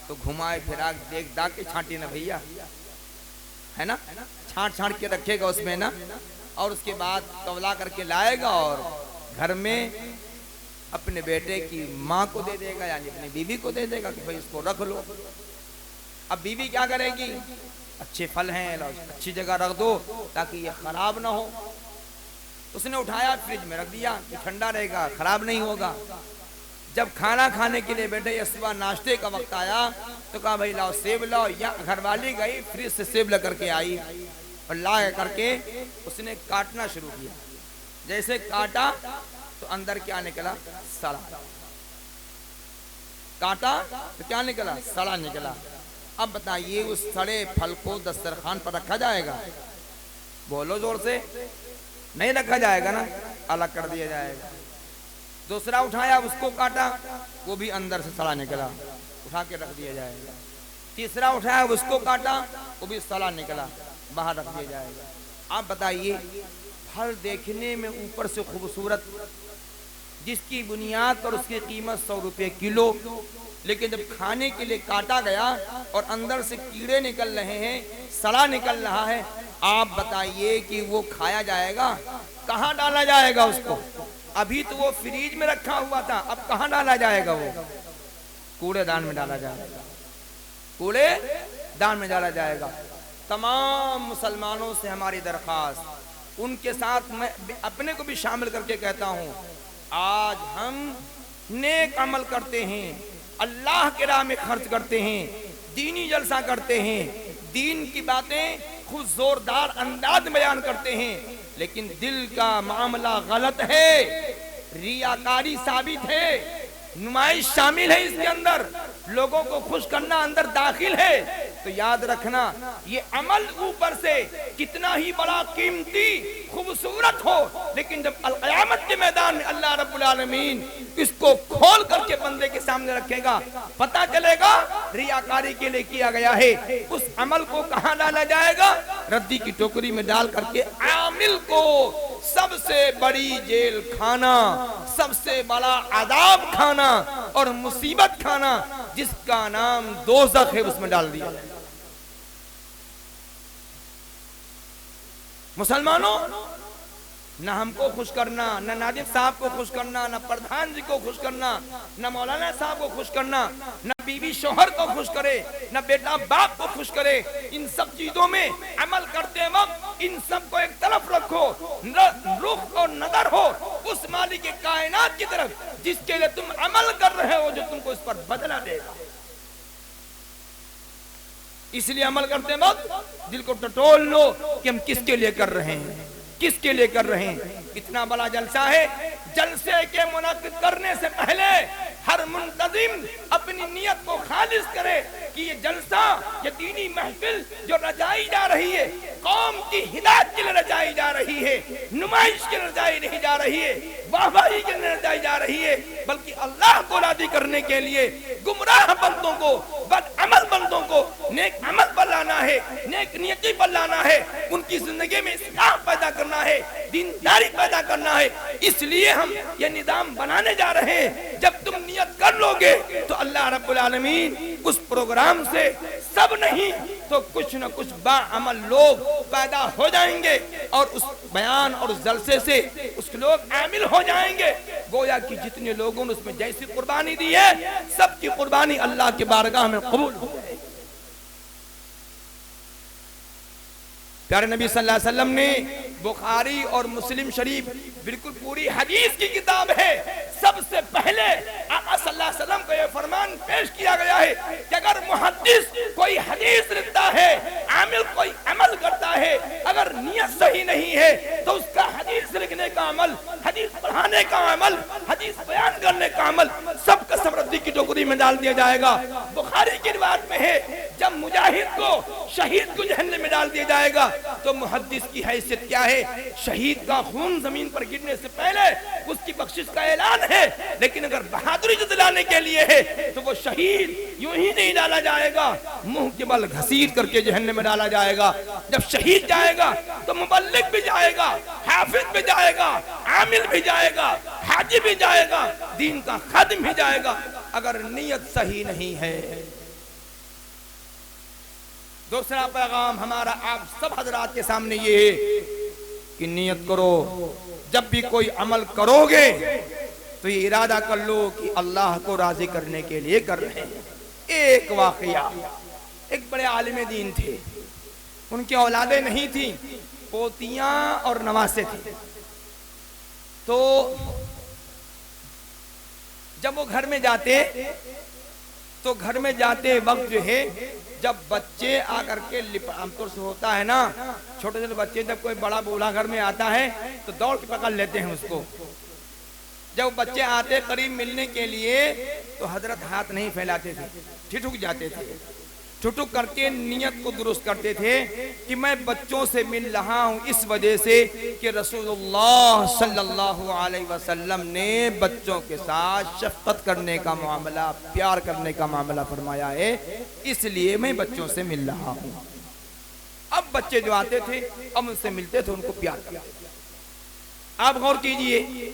तो घुमाए फिरा देख दाग के छांटे ना भैया, है ना, छांट के रखेगा उसमें ना, और उसके बाद तौला करके लाएगा और घर में अपने बेटे की माँ को दे देगा, यानी अपनी बीवी को दे देगा कि भाई इसको रख लो। अब बीवी क्या करेगी? अच्छे फल हैं, अच्छी जगह रख दो ताकि ये खराब ना हो। उसने उठाया, फ्रिज में रख दिया कि ठंडा रहेगा, खराब नहीं होगा। जब खाना खाने के लिए बैठे, या सुबह नाश्ते का वक्त आया तो कहा भाई लाओ सेब लाओ। या घरवाली गई, फ्रिज से सेब ला करके आई और ला करके उसने काटना शुरू किया। जैसे काटा तो अंदर क्या निकला? सड़ा। काटा तो क्या निकला? सड़ा निकला। अब बताइए, उस सड़े फल को दस्तरखान पर रखा जाएगा? बोलो जोर से। नहीं रखा जाएगा ना, अलग कर दिया जाएगा। दूसरा उठाया, उसको काटा, वो भी अंदर से सड़ा निकला, उठा के रख दिया जाएगा। तीसरा उठाया, उसको काटा, वो भी सड़ा निकला, बाहर रख दिया जाएगा। आप बताइए, फल देखने में ऊपर से खूबसूरत, जिसकी बुनियाद पर उसकी कीमत 100 रुपये किलो, लेकिन जब खाने के लिए काटा गया और अंदर से कीड़े निकल रहे हैं, सड़ा निकल रहा है, आप बताइए कि वो खाया जाएगा? कहाँ डाला जाएगा उसको? अभी तो वो फ्रीज में रखा हुआ था, अब कहाँ डाला जाएगा? वो कूड़ेदान में डाला जाएगा, कूड़ेदान में डाला जाएगा। तमाम मुसलमानों से हमारी दरखास्त, उनके साथ मैं अपने को भी शामिल करके कहता हूँ, आज हम नेक अमल करते हैं, अल्लाह के राह में खर्च करते हैं, दीनी जलसा करते हैं, दीन की बातें खुद जोरदार अंदाज में बयान करते हैं, लेकिन दिल का मामला गलत है, रियाकारी साबित है, नुमाइश शामिल है इसके अंदर, लोगों को खुश करना अंदर दाखिल है, तो याद रखना ये अमल ऊपर से कितना ही बड़ा कीमती खूबसूरत हो, लेकिन जब क़यामत के मैदान में अल्लाह रब्बुल आलमीन इसको खोल करके बंदे के सामने रखेगा, पता चलेगा रियाकारी के लिए किया गया है। उस अमल को कहां डाला जाएगा? रद्दी की टोकरी में डाल करके आमिल को सबसे बड़ी जेल खाना, सबसे बड़ा अदाब खाना और मुसीबत खाना जिसका नाम दोज़ख है उसमें डाल दिया। मुसलमानों, न हमको खुश करना, न नाजिब साहब को खुश करना, न प्रधान जी को खुश करना, न मौलाना साहब को खुश करना, न बीवी शोहर को खुश करे, न बेटा बाप को खुश करे। इन सब चीजों में अमल करते वक्त इन सब को एक तरफ रखो, रुख और नजर हो उस मालिक के कायनात की तरफ जिसके लिए तुम अमल कर रहे हो, जो तुमको इस पर बदला देगा। इसलिए अमल करते वक्त दिल को टटोल लो कि हम किसके लिए कर रहे हैं, किसके लिए कर रहे हैं। इतना बड़ा जलसा है, जलसे के मुनाकिद करने से पहले हर मुंतजिम अपनी नियत को खालिस करे कि ये जलसा, ये दीनी महफिल जो रचाई जा रही है, कौम की हिदायत के लिए रचाई जा रही है, नुमाइश के लिए रचाई नहीं जा रही है, वाहवाही के लिए रचाई जा रही है, बल्कि अल्लाह को राजी करने के लिए गुमराह बंदों को, बदअमल बंदों को नेक अमल पर लाना है, नेक नियति पर लाना है, उनकी जिंदगी में इस्लाह पैदा करना है, दीनदारी पैदा करना है। इसलिए हम ये निजाम बनाने जा रहे हैं। जब तुम नियत कर लोगे तो अल्लाह रब्बुल आलमीन उस प्रोग्राम से सब नहीं तो कुछ न कुछ बाअमल लोग पैदा हो जाएंगे और उस बयान और उस जलसे से उस लोग आमिल हो जाएंगे। गोया कि जितने लोगों ने उसमें जैसी कुर्बानी दी है, सबकी कुर्बानी अल्लाह के बारगाह में कबूल हो जाएगी। प्यारे नबी सल्लल्लाहु अलैहि वसल्लम ने, बुखारी और मुस्लिम शरीफ बिल्कुल पूरी हदीस की किताब है, सबसे पहले आका सल्लल्लाहु अलैहि वसल्लम को यह फरमान पेश किया गया है कि अगर मुहद्दिस कोई हदीस लिखता है, आमिल कोई अमल करता है, अगर नियत सही नहीं है तो उसका हदीस लिखने का अमल, हदीस पढ़ाने का अमल, हदीस बयान करने का अमल सब का सब रद्दी की टोकरी में डाल दिया जाएगा। बुखारी की रिवायत में है, जब मुजाहिद को, शहीद को जहन्नम में डाल दिया जाएगा तो मुहद्दिस की हैसियत क्या है? शहीद का खून जमीन पर गिरने से पहले उसकी बख्शिश का ऐलान है, लेकिन अगर बहादुरी जताने के लिए है तो वो शहीद यूं ही नहीं डाला जाएगा, मुंह के बल घसीट करके जहन्नम में डाला जाएगा। जब शहीद जाएगा तो मुबल्लिग भी जाएगा, हाफिज भी जाएगा, आमिल भी जाएगा, हाजी भी जाएगा, दीन का खादिम भी जाएगा, अगर नियत सही नहीं है। दूसरा पैगाम हमारा आप सब हजरात के सामने ये है कि नियत करो, जब भी कोई अमल करोगे तो ये इरादा कर लो कि अल्लाह को राजी करने के लिए कर रहे हैं। एक वाकया, एक बड़े आलिम दीन थे, उनकी औलादे नहीं थी, पोतियां और नवासे थे। तो जब वो घर में जाते तो घर में जाते वक्त जो है, जब बच्चे आकर के आमतौर से होता है ना, छोटे छोटे बच्चे जब कोई बड़ा बूढ़ा घर में आता है तो दौड़ के पकड़ लेते हैं उसको। जब बच्चे आते करीब मिलने के लिए तो हजरत हाथ नहीं फैलाते थे, ठिठुक जाते थे, ठिठुक करके नियत को दुरुस्त करते थे कि मैं बच्चों से मिल रहा हूं इस वजह से कि रसूलुल्लाह सल्लल्लाहु अलैहि वसल्लम ने बच्चों के साथ शफकत करने का मामला, प्यार करने का मामला फरमाया है, इसलिए मैं बच्चों से मिल रहा हूं। अब बच्चे जो आते थे, अब उनसे मिलते थे, उनको प्यार करते थे। आप गौर कीजिए,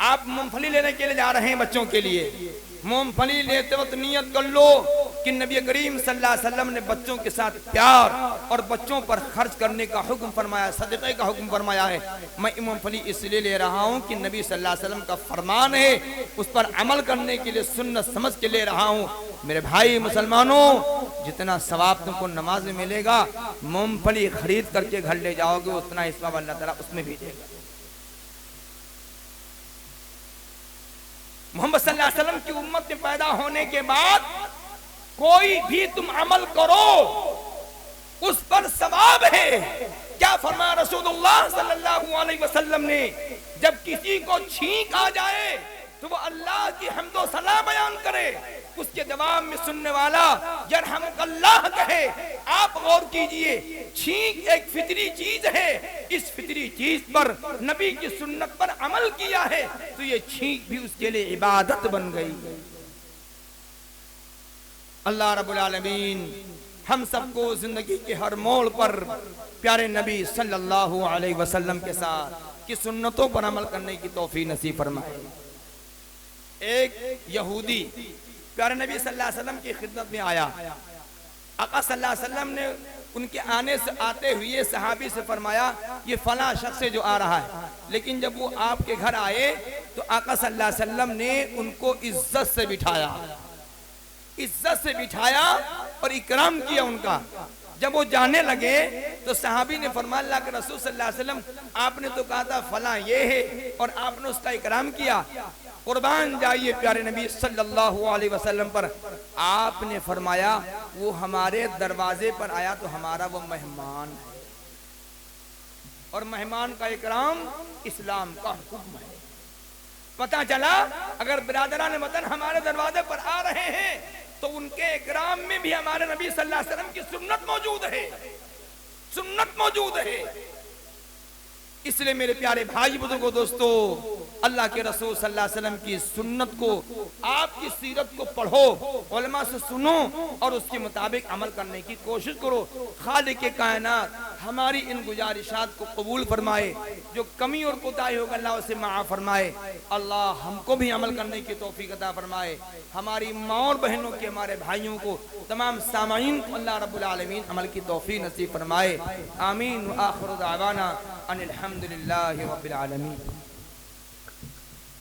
आप मूंगफली लेने के लिए जा रहे हैं बच्चों के लिए, मूंगफली लेते वक्त नियत कर लो कि नबी करीम सल्लल्लाहु अलैहि वसल्लम ने बच्चों के साथ प्यार और बच्चों पर खर्च करने का हुक्म फरमाया, सदक़े का हुक्म फरमाया है। मैं मूंगफली इसलिए ले रहा हूं कि नबी सल्लल्लाहु अलैहि वसल्लम का फरमान है, उस पर अमल करने के लिए सुन्नत समझ के ले रहा हूं। मेरे भाई मुसलमानों, जितना सवाब तुमको नमाज में मिलेगा, मूंगफली खरीद करके घर ले जाओगे उतना ही सवाब अल्लाह ताला उसमें भी देगा। मोहम्मद सल्लल्लाहु अलैहि वसल्लम की उम्मत में पैदा होने के बाद कोई भी तुम अमल करो उस पर सवाब है। क्या फरमाया रसूलुल्लाह सल्लल्लाहु अलैहि वसल्लम ने, जब किसी को छींक आ जाए तो वो अल्लाह की हम्दो सना बयान करे, उसके जवाब में सुनने वाला यरहमुकल्लाह कहे। आप गौर कीजिए, छींक एक फितरी चीज है, इस फितरी चीज पर नबी की सुन्नत पर अमल किया है तो ये छींक भी उसके लिए इबादत बन गई। अल्लाह रब्बुल आलमीन हम सबको जिंदगी के हर मोड़ पर प्यारे नबी सल्लल्लाहु अलैहि वसल्लम के साथ की सुन्नतों पर अमल करने की तौफीक नसीब फरमाए। एक यहूदी प्यारे नबी सल्लल्लाहु अलैहि वसल्लम की खिदमत में आया। आका सल्लल्लाहु अलैहि वसल्लम ने उनके आने से आते हुए सहाबी से फरमाया ये फला शख्स जो आ रहा है। लेकिन जब वो आपके घर आए तो आका सल्लल्लाहु अलैहि वसल्लम ने उनको इज्जत से बिठाया, इज्जत से बिठाया और इकराम किया उनका। जब वो जाने लगे तो सहाबी ने फरमाया अल्लाह के रसूल सल्लल्लाहु अलैहि वसल्लम आपने तो कहा था फला ये है और आपने उसका इकराम किया। कुर्बान जाइए प्यारे नबी सल्लल्लाहु अलैहि वसल्लम पर। आपने फरमाया वो हमारे दरवाजे पर आया तो हमारा वो मेहमान है और मेहमान का इकराम इस्लाम का हुक्म है। पता चला अगर बिरादरान वतन हमारे दरवाजे पर आ रहे हैं तो उनके इकराम में भी हमारे नबी सल्लल्लाहु अलैहि वसल्लम की सुन्नत मौजूद है, सुन्नत मौजूद है। इसलिए मेरे प्यारे भाई बुजुर्गों दोस्तों, अल्लाह के रसूल सल्लल्लाहु अलैहि वसल्लम की सुन्नत को, आपकी सीरत को पढ़ो, उलमा से सुनो और उसके मुताबिक अमल करने की कोशिश करो। खालिक के कायनात हमारी इन गुजारिशात को कबूल फरमाए, जो कमी और कोताही होगा अल्लाह उसे माफ़ फरमाए। अल्लाह हमको भी अमल करने की तौफीक अता फरमाए। हमारी माँ और बहनों के, हमारे भाइयों को, तमाम सामाईन को अल्लाह रब्बुल आलमीन अमल की तौफीक नसीब फरमाए। आमीन। व आखिरु दावाना अनिल हम्दुलिल्लाहि रब्बिल आलमीन।